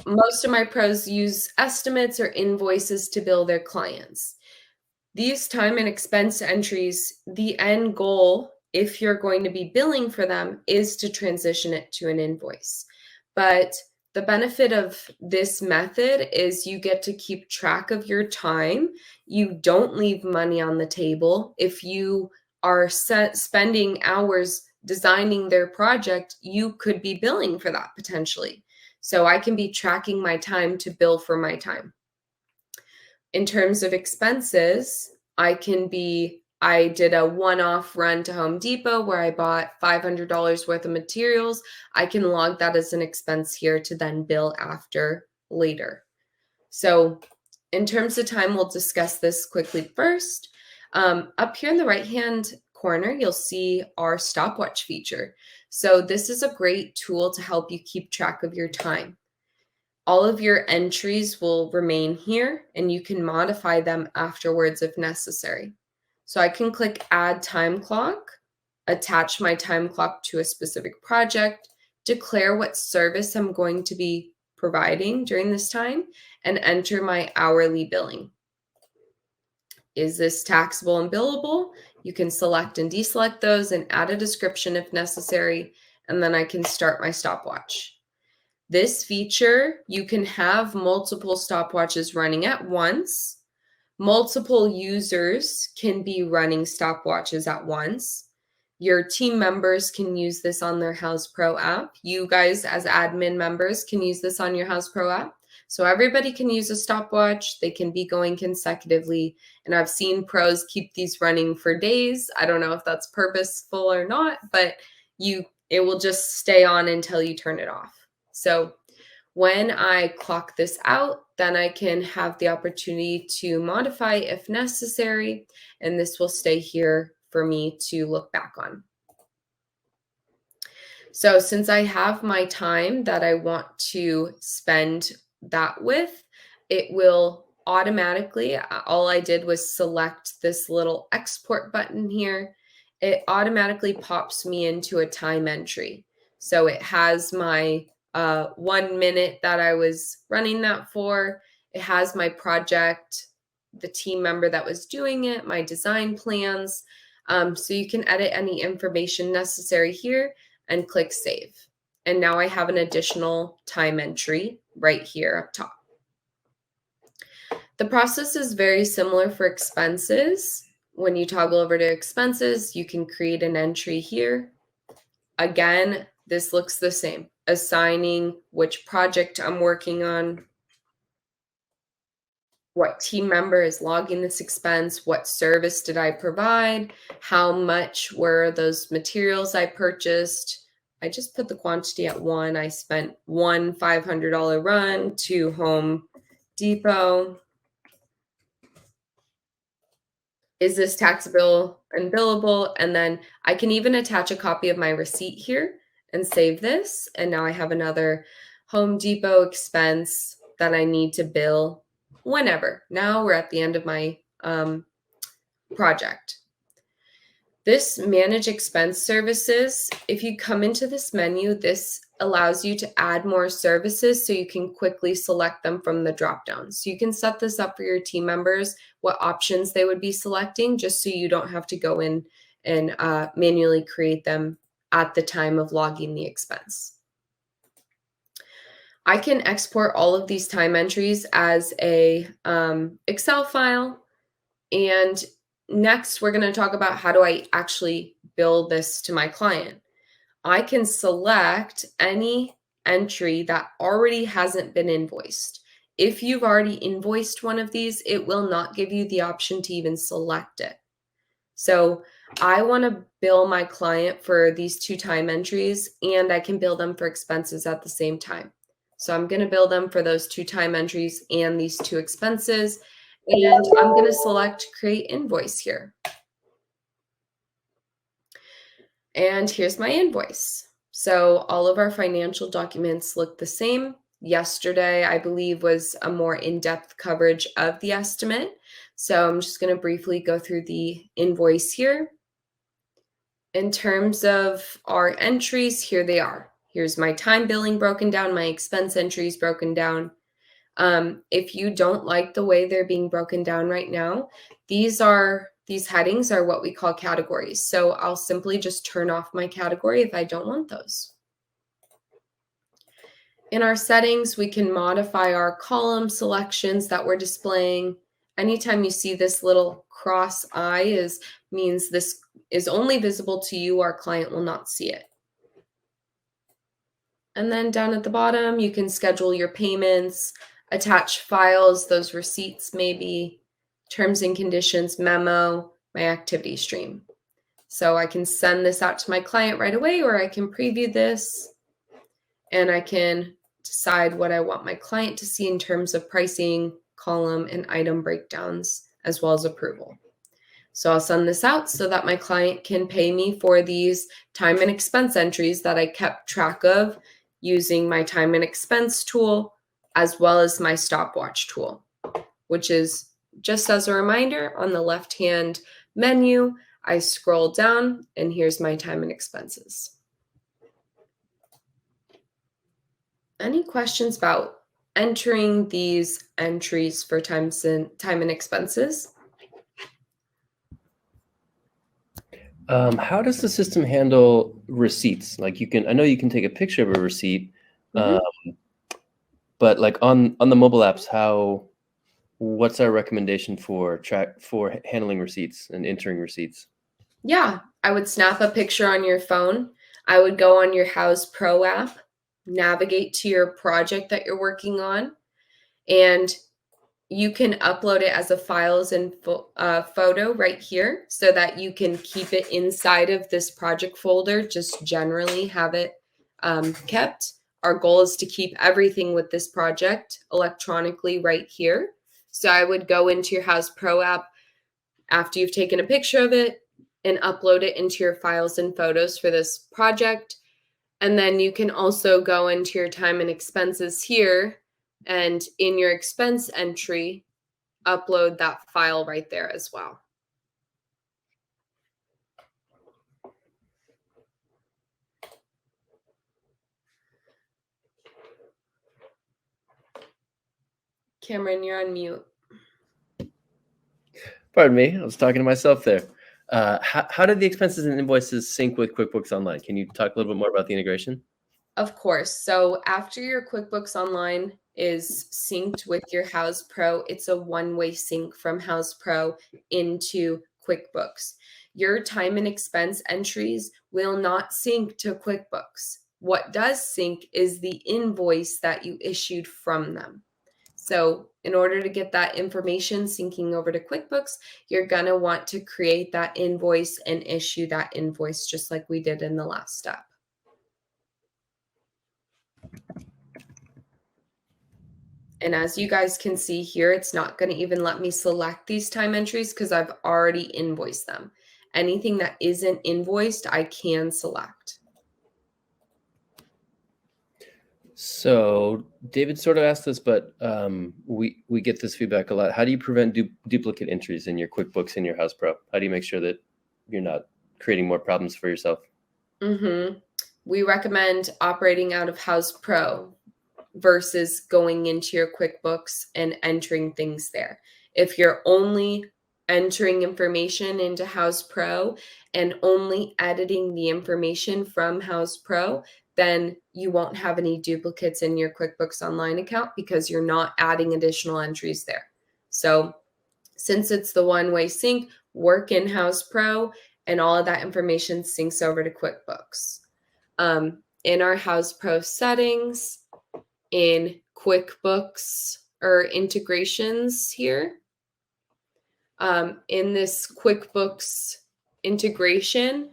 most of my pros use estimates or invoices to bill their clients. These time and expense entries, the end goal, if you're going to be billing for them, is to transition it to an invoice. But the benefit of this method is you get to keep track of your time. You don't leave money on the table. If you are spending hours designing their project, you could be billing for that potentially. So I can be tracking my time to bill for my time. In terms of expenses, I did a one-off run to Home Depot where I bought $500 worth of materials. I can log that as an expense here to then bill after later. So in terms of time, we'll discuss this quickly first. Up here in the right-hand corner, you'll see our stopwatch feature. So this is a great tool to help you keep track of your time. All of your entries will remain here and you can modify them afterwards if necessary. So I can click add time clock, attach my time clock to a specific project, declare what service I'm going to be providing during this time, and enter my hourly billing. Is this taxable and billable? You can select and deselect those and add a description if necessary, and then I can start my stopwatch. This feature, you can have multiple stopwatches running at once. Multiple users can be running stopwatches at once. Your team members can use this on their Houzz Pro app. You guys as admin members can use this on your Houzz Pro app. So everybody can use a stopwatch. They can be going consecutively. And I've seen pros keep these running for days. I don't know if that's purposeful or not, but it will just stay on until you turn it off. So when I clock this out, then I can have the opportunity to modify if necessary, and this will stay here for me to look back on. So since I have my time that I want to spend that with, it will automatically, all I did was select this little export button here. It automatically pops me into a time entry. So it has my 1 minute that I was running that for. It has my project, the team member that was doing it, my design plans. So you can edit any information necessary here and click save. And now I have an additional time entry right here up top. The process is very similar for expenses. When you toggle over to expenses, you can create an entry here. Again, this looks the same. Assigning which project I'm working on, what team member is logging this expense, what service did I provide, how much were those materials I purchased. I just put the quantity at 1. I spent one $500 run to Home Depot. Is this taxable and billable? And then I can even attach a copy of my receipt here and save this. And now I have another Home Depot expense that I need to bill whenever. Now we're at the end of my project. This manage expense services, if you come into this menu, this allows you to add more services so you can quickly select them from the dropdown. So you can set this up for your team members, what options they would be selecting, just so you don't have to go in and manually create them at the time of logging the expense. I can export all of these time entries as a Excel file. And next, we're going to talk about how do I actually bill this to my client. I can select any entry that already hasn't been invoiced. If you've already invoiced one of these, it will not give you the option to even select it. So I want to bill my client for these 2 time entries, and I can bill them for expenses at the same time. So I'm going to bill them for those 2 time entries and these 2 expenses. And I'm going to select create invoice here. And here's my invoice. So all of our financial documents look the same. Yesterday, I believe, was a more in-depth coverage of the estimate. So I'm just going to briefly go through the invoice here. In terms of our entries, here they are. Here's my time billing broken down, my expense entries broken down. If you don't like the way they're being broken down right now, these headings are what we call categories. So I'll simply just turn off my category if I don't want those. In our settings, we can modify our column selections that we're displaying. Anytime you see this little cross eye means this is only visible to you. Our client will not see it. And then down at the bottom, you can schedule your payments, attach files, those receipts maybe, terms and conditions, memo, my activity stream. So I can send this out to my client right away, or I can preview this and I can decide what I want my client to see in terms of pricing, column, and item breakdowns, as well as approval. So I'll send this out so that my client can pay me for these time and expense entries that I kept track of using my time and expense tool, as well as my stopwatch tool, which is, just as a reminder, on the left-hand menu, I scroll down and here's my time and expenses. Any questions about entering these entries for time and expenses? How does the system handle receipts? Like I know you can take a picture of a receipt, Mhm. but like on the mobile apps, what's our recommendation for handling receipts and entering receipts? Yeah, I would snap a picture on your phone. I would go on your Houzz Pro app, navigate to your project that you're working on, and you can upload it as a files and photo right here so that you can keep it inside of this project folder, just generally have it kept. Our goal is to keep everything with this project electronically right here. So I would go into your Houzz Pro app after you've taken a picture of it and upload it into your files and photos for this project. And then you can also go into your time and expenses here, and in your expense entry, upload that file right there as well. Cameron, you're on mute. Pardon me, I was talking to myself there. How did the expenses and invoices sync with QuickBooks Online? Can you talk a little bit more about the integration? Of course. So after your QuickBooks Online is synced with your Houzz Pro, it's a one-way sync from Houzz Pro into QuickBooks. Your time and expense entries will not sync to QuickBooks. What does sync is the invoice that you issued from them. So in order to get that information syncing over to QuickBooks, you're going to want to create that invoice and issue that invoice just like we did in the last step. And as you guys can see here, it's not going to even let me select these time entries because I've already invoiced them. Anything that isn't invoiced, I can select. So David sort of asked this, but we get this feedback a lot. How do you prevent duplicate entries in your QuickBooks and your Houzz Pro? How do you make sure that you're not creating more problems for yourself? We recommend operating out of Houzz Pro versus going into your QuickBooks and entering things there. If you're only entering information into Houzz Pro and only editing the information from Houzz Pro, then you won't have any duplicates in your QuickBooks Online account because you're not adding additional entries there. So since it's the one-way sync, work in Houzz Pro and all of that information syncs over to QuickBooks. In our Houzz Pro settings, in QuickBooks or integrations here. In this QuickBooks integration,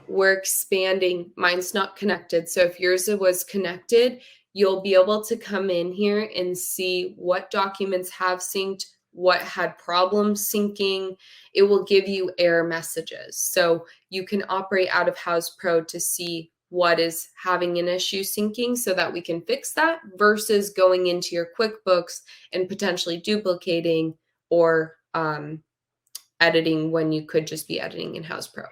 we're expanding. Mine's not connected. So if yours was connected, you'll be able to come in here and see what documents have synced, what had problems syncing. It will give you error messages. So you can operate out of Houzz Pro to see what is having an issue syncing so that we can fix that versus going into your QuickBooks and potentially duplicating or editing when you could just be editing in Houzz Pro.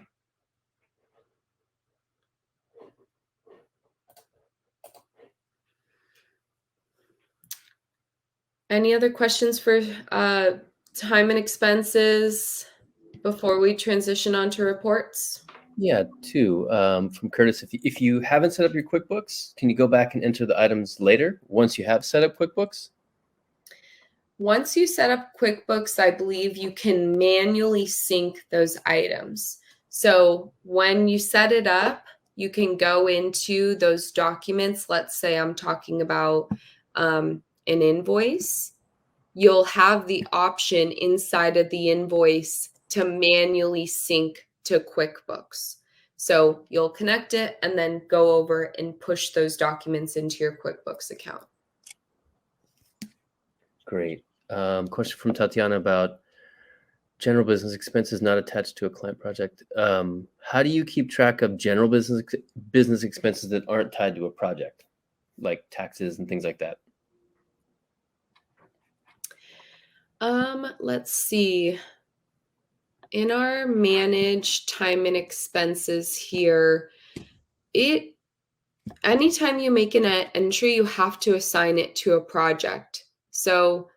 Any other questions for time and expenses before we transition on to reports? Yeah, two from Curtis. If you haven't set up your QuickBooks, can you go back and enter the items later once you have set up QuickBooks? Once you set up QuickBooks, I believe you can manually sync those items. So when you set it up, you can go into those documents. Let's say I'm talking about an invoice. You'll have the option inside of the invoice to manually sync to QuickBooks. So you'll connect it and then go over and push those documents into your QuickBooks account. Great. Question from Tatiana about general business expenses not attached to a client project. How do you keep track of general business expenses that aren't tied to a project, like taxes and things like that? Let's see. In our manage time and expenses here, anytime you make an entry, you have to assign it to a project. So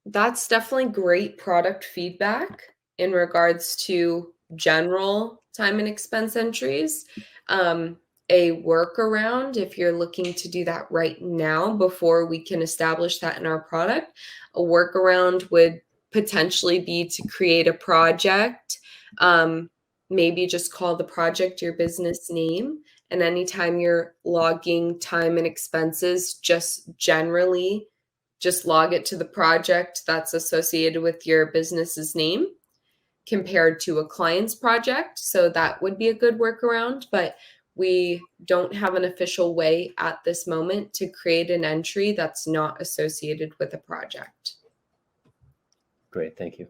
that's definitely great product feedback in regards to general time and expense entries. A workaround, if you're looking to do that right now before we can establish that in our product, a workaround would potentially be to create a project. Maybe just call the project your business name. And anytime you're logging time and expenses, just generally just log it to the project that's associated with your business's name compared to a client's project. So that would be a good workaround, but we don't have an official way at this moment to create an entry that's not associated with a project. Great, thank you.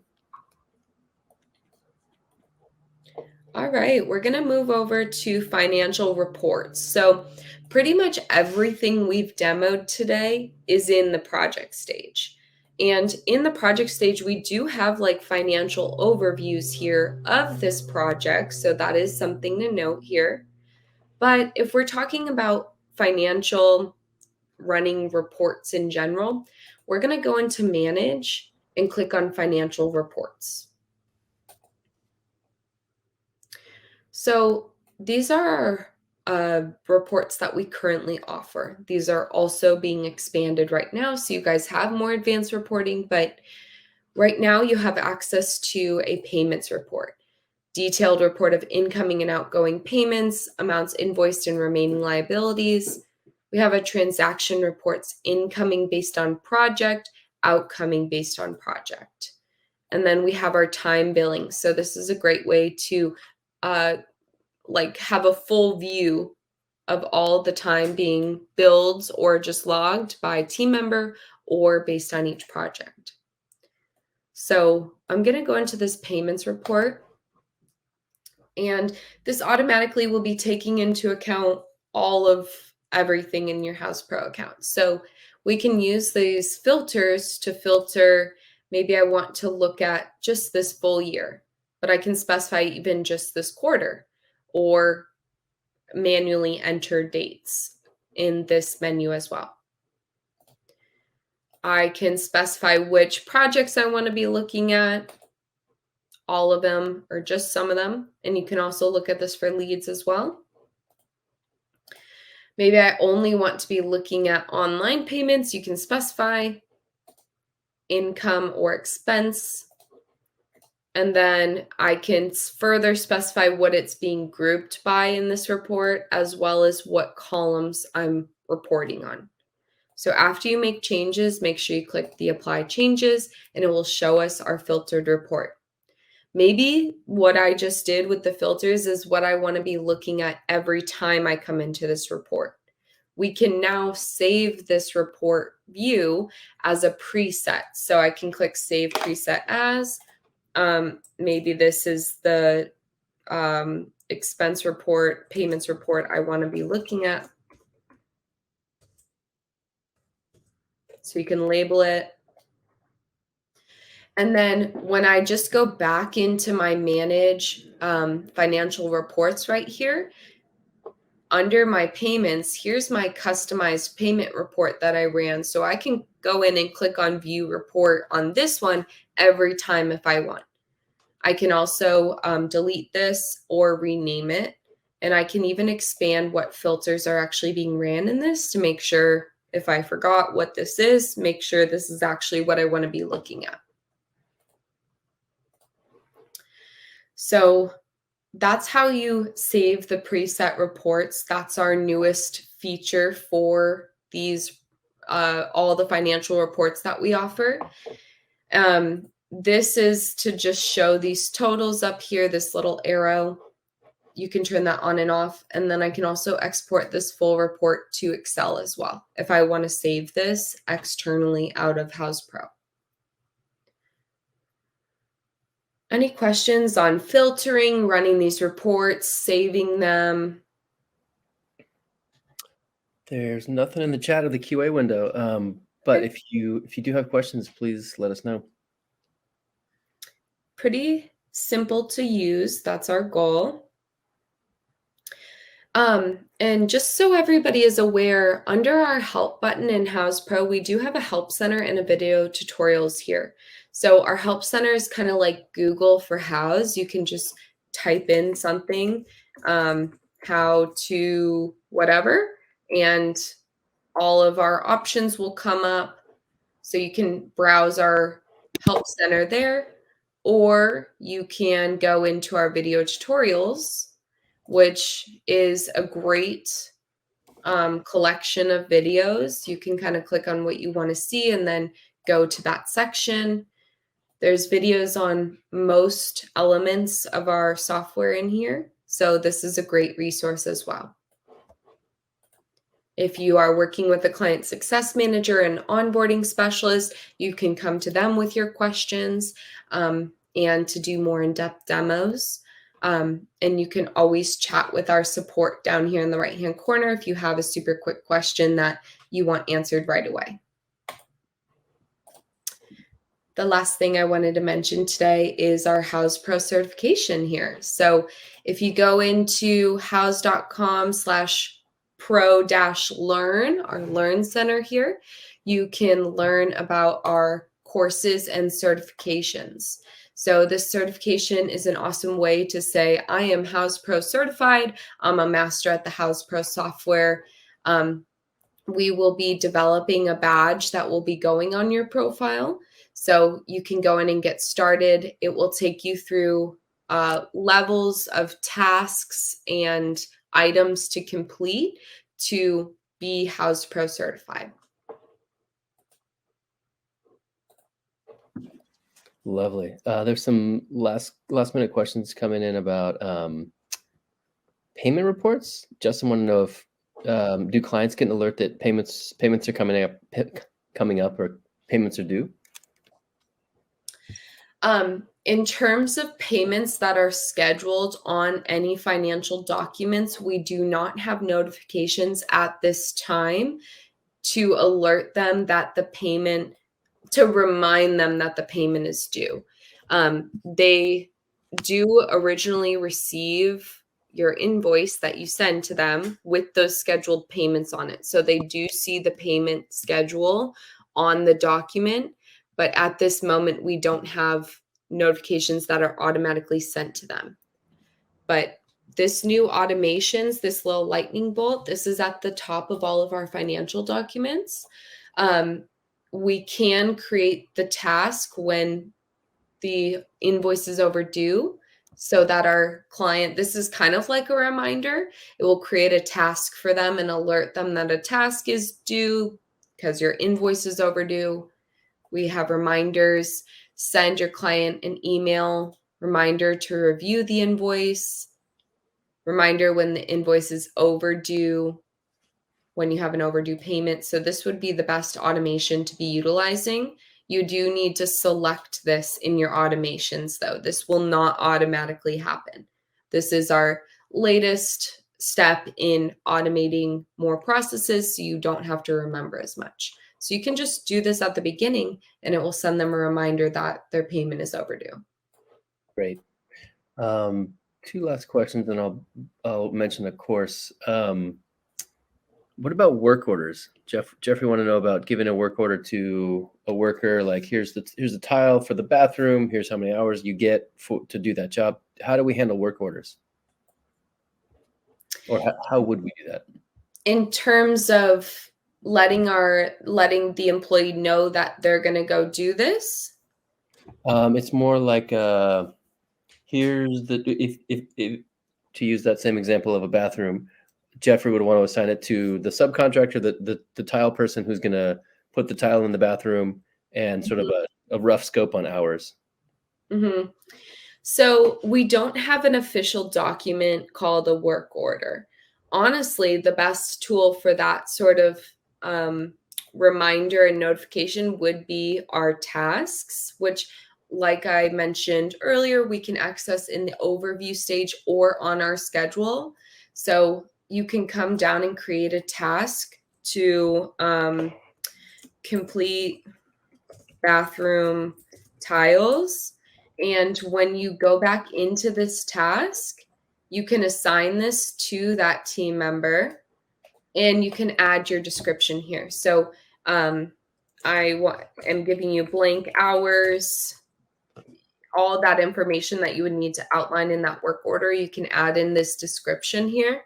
All right, we're going to move over to financial reports. So pretty much everything we've demoed today is in the project stage. And in the project stage, we do have like financial overviews here of this project. So that is something to note here. But if we're talking about financial running reports in general, we're going to go into manage and click on financial reports. So these are reports that we currently offer. These are also being expanded right now, so you guys have more advanced reporting, but right now you have access to a payments report, detailed report of incoming and outgoing payments, amounts invoiced and remaining liabilities. We have a transaction reports, incoming based on project, outcoming based on project. And then we have our time billing. So this is a great way to like have a full view of all the time being billed or just logged by team member or based on each project. So I'm going to go into this payments report, and this automatically will be taking into account all of everything in your Houzz Pro account. So we can use these filters to filter. Maybe I want to look at just this full year, but I can specify even just this quarter, or manually enter dates in this menu as well. I can specify which projects I want to be looking at, all of them or just some of them. And you can also look at this for leads as well. Maybe I only want to be looking at online payments. You can specify income or expense. And then I can further specify what it's being grouped by in this report, as well as what columns I'm reporting on. So after you make changes, make sure you click the apply changes, and it will show us our filtered report. Maybe what I just did with the filters is what I want to be looking at every time I come into this report. We can now save this report view as a preset. So I can click save preset as. Maybe this is the expense report, payments report I want to be looking at. So you can label it. And then when I just go back into my manage financial reports right here, under my payments, here's my customized payment report that I ran. So I can go in and click on view report on this one every time if I want. I can also delete this or rename it. And I can even expand what filters are actually being ran in this to make sure, if I forgot what this is, make sure this is actually what I want to be looking at. So that's how you save the preset reports. That's our newest feature for these, all the financial reports that we offer. This is to just show these totals up here, this little arrow. You can turn that on and off. And then I can also export this full report to Excel as well, if I want to save this externally out of Houzz Pro. Any questions on filtering, running these reports, saving them? There's nothing in the chat or the QA window, but if you do have questions, please let us know. Pretty simple to use. That's our goal. And just so everybody is aware, under our help button in Houzz Pro, we do have a help center and a video tutorials here. So our help center is kind of like Google for Houzz. You can just type in something, how to whatever, and all of our options will come up. So you can browse our help center there, or you can go into our video tutorials, which is a great collection of videos. You can kind of click on what you want to see and then go to that section. There's videos on most elements of our software in here. So this is a great resource as well. If you are working with a client success manager and onboarding specialist, you can come to them with your questions and to do more in-depth demos. And you can always chat with our support down here in the right-hand corner if you have a super quick question that you want answered right away. The last thing I wanted to mention today is our Houzz Pro certification here. So if you go into houzz.com/pro-learn, our Learn Center here, you can learn about our courses and certifications. So this certification is an awesome way to say, I am Houzz Pro certified. I'm a master at the Houzz Pro software. We will be developing a badge that will be going on your profile. So you can go in and get started. It will take you through levels of tasks and items to complete to be Houzz Pro certified. Lovely. There's some last minute questions coming in about payment reports. Justin want to know if do clients get an alert that payments are coming up or payments are due? In terms of payments that are scheduled on any financial documents, we do not have notifications at this time to alert them that the payment, to remind them that the payment is due. They do originally receive your invoice that you send to them with those scheduled payments on it. So they do see the payment schedule on the document, but at this moment, we don't have notifications that are automatically sent to them. But this new automations, this little lightning bolt, this is at the top of all of our financial documents. We can create the task when the invoice is overdue so that our client, this is kind of like a reminder. It will create a task for them and alert them that a task is due because your invoice is overdue. We have reminders. Send your client an email reminder to review the invoice, reminder when the invoice is overdue, when you have an overdue payment. So this would be the best automation to be utilizing. You do need to select this in your automations though. This will not automatically happen. This is our latest step in automating more processes so you don't have to remember as much. So you can just do this at the beginning and it will send them a reminder that their payment is overdue. Great. Two last questions and I'll mention a course. What about work orders? Jeffrey want to know about giving a work order to a worker, like here's the tile for the bathroom, here's how many hours you get to do that job. How do we handle work orders? Or how would we do that? In terms of letting the employee know that they're going to go do this? It's more like here's if to use that same example of a bathroom, Jeffrey would want to assign it to the subcontractor, the tile person who's going to put the tile in the bathroom, and sort of a rough scope on hours. Mm-hmm. So we don't have an official document called a work order. Honestly, the best tool for that sort of reminder and notification would be our tasks, which, like I mentioned earlier, we can access in the overview stage or on our schedule. So you can come down and create a task to complete bathroom tiles. And when you go back into this task, you can assign this to that team member and you can add your description here. So I am giving you blank hours. all that information that you would need to outline in that work order, you can add in this description here.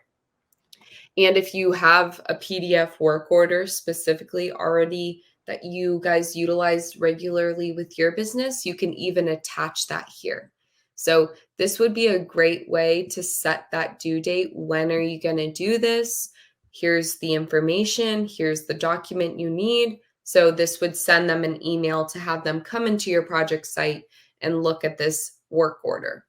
And if you have a PDF work order specifically already that you guys utilize regularly with your business, you can even attach that here. So this would be a great way to set that due date. When are you going to do this? Here's the information. Here's the document you need. So this would send them an email to have them come into your project site and look at this work order,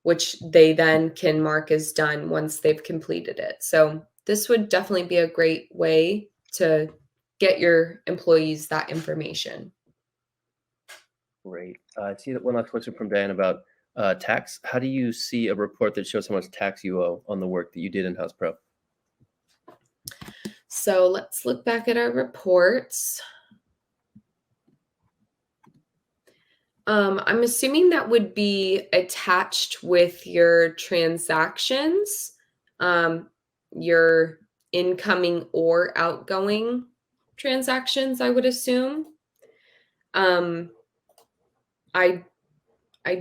which they then can mark as done once they've completed it. So this would definitely be a great way to get your employees that information. Great. I see that one last question from Dan about tax. How do you see a report that shows how much tax you owe on the work that you did in Houzz Pro? So let's look back at our reports. I'm assuming that would be attached with your transactions, your incoming or outgoing transactions, I would assume. I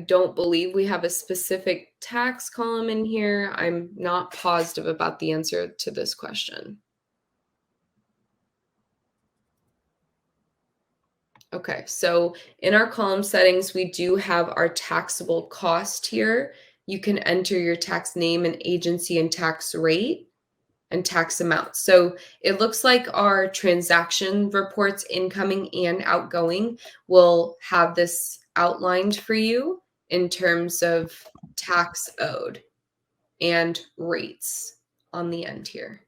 don't believe we have a specific tax column in here. I'm not positive about the answer to this question. Okay, so in our column settings, we do have our taxable cost here. You can enter your tax name and agency and tax rate and tax amount. So it looks like our transaction reports, incoming and outgoing, will have this outlined for you in terms of tax owed and rates on the end here.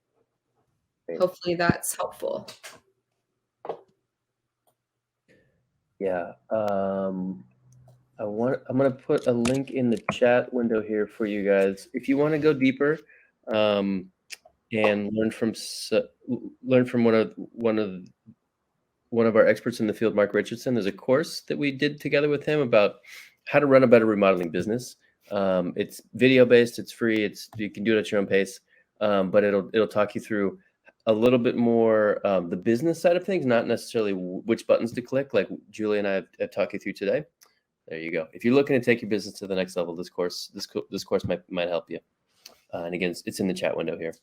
Hopefully that's helpful. Yeah. I'm going to put a link in the chat window here for you guys. If you want to go deeper and learn from one of our experts in the field, Mark Richardson, there's a course that we did together with him about how to run a better remodeling business. It's video based, it's free, you can do it at your own pace, but it'll talk you through a little bit more the business side of things, not necessarily which buttons to click, like Julie and I have talked you through today. There you go. If you're looking to take your business to the next level, this course might help you. And again, it's in the chat window here.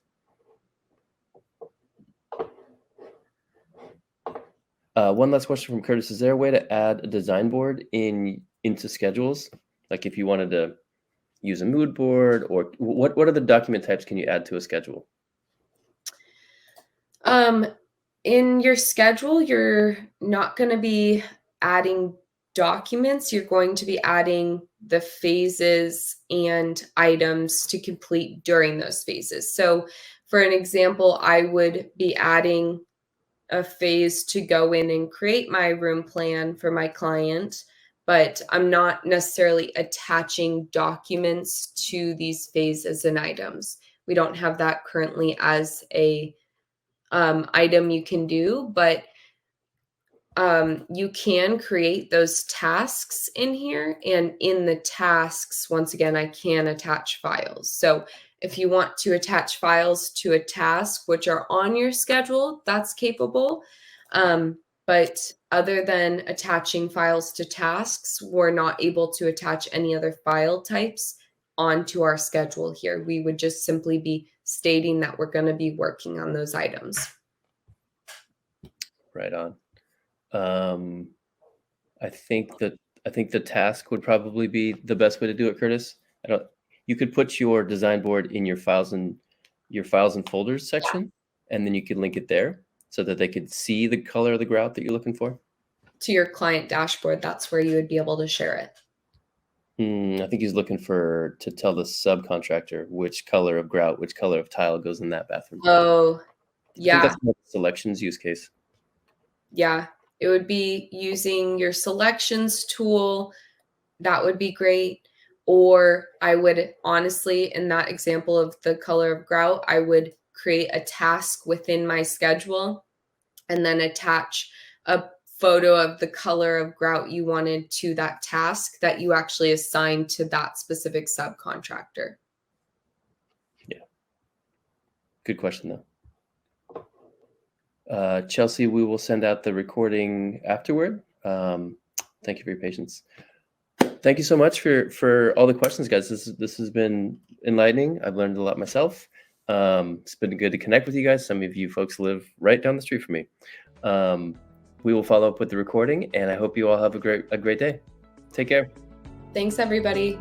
One last question from Curtis. Is there a way to add a design board into schedules? Like if you wanted to use a mood board, or what are the document types can you add to a schedule? In your schedule, you're not going to be adding documents. You're going to be adding the phases and items to complete during those phases. So for an example, I would be adding a phase to go in and create my room plan for my client, but I'm not necessarily attaching documents to these phases and items. We don't have that currently as a item you can do, but you can create those tasks in here, and in the tasks, once again, I can attach files. So if you want to attach files to a task which are on your schedule, that's capable. But other than attaching files to tasks, we're not able to attach any other file types onto our schedule here. We would just simply be stating that we're going to be working on those items. Right on. I think the task would probably be the best way to do it, Curtis. You could put your design board in your files and folders section, and then you could link it there so that they could see the color of the grout that you're looking for. To your client dashboard, that's where you would be able to share it. I think he's looking to tell the subcontractor which color of grout, which color of tile goes in that bathroom. Oh, yeah. I think that's the selections use case. Yeah, it would be using your selections tool. That would be great. Or I would honestly, in that example of the color of grout, I would create a task within my schedule and then attach a photo of the color of grout you wanted to that task that you actually assigned to that specific subcontractor. Yeah. Good question, though. Chelsea, we will send out the recording afterward. Thank you for your patience. Thank you so much for all the questions, guys. This has been enlightening. I've learned a lot myself. It's been good to connect with you guys. Some of you folks live right down the street from me. We will follow up with the recording, and I hope you all have a great day. Take care. Thanks, everybody.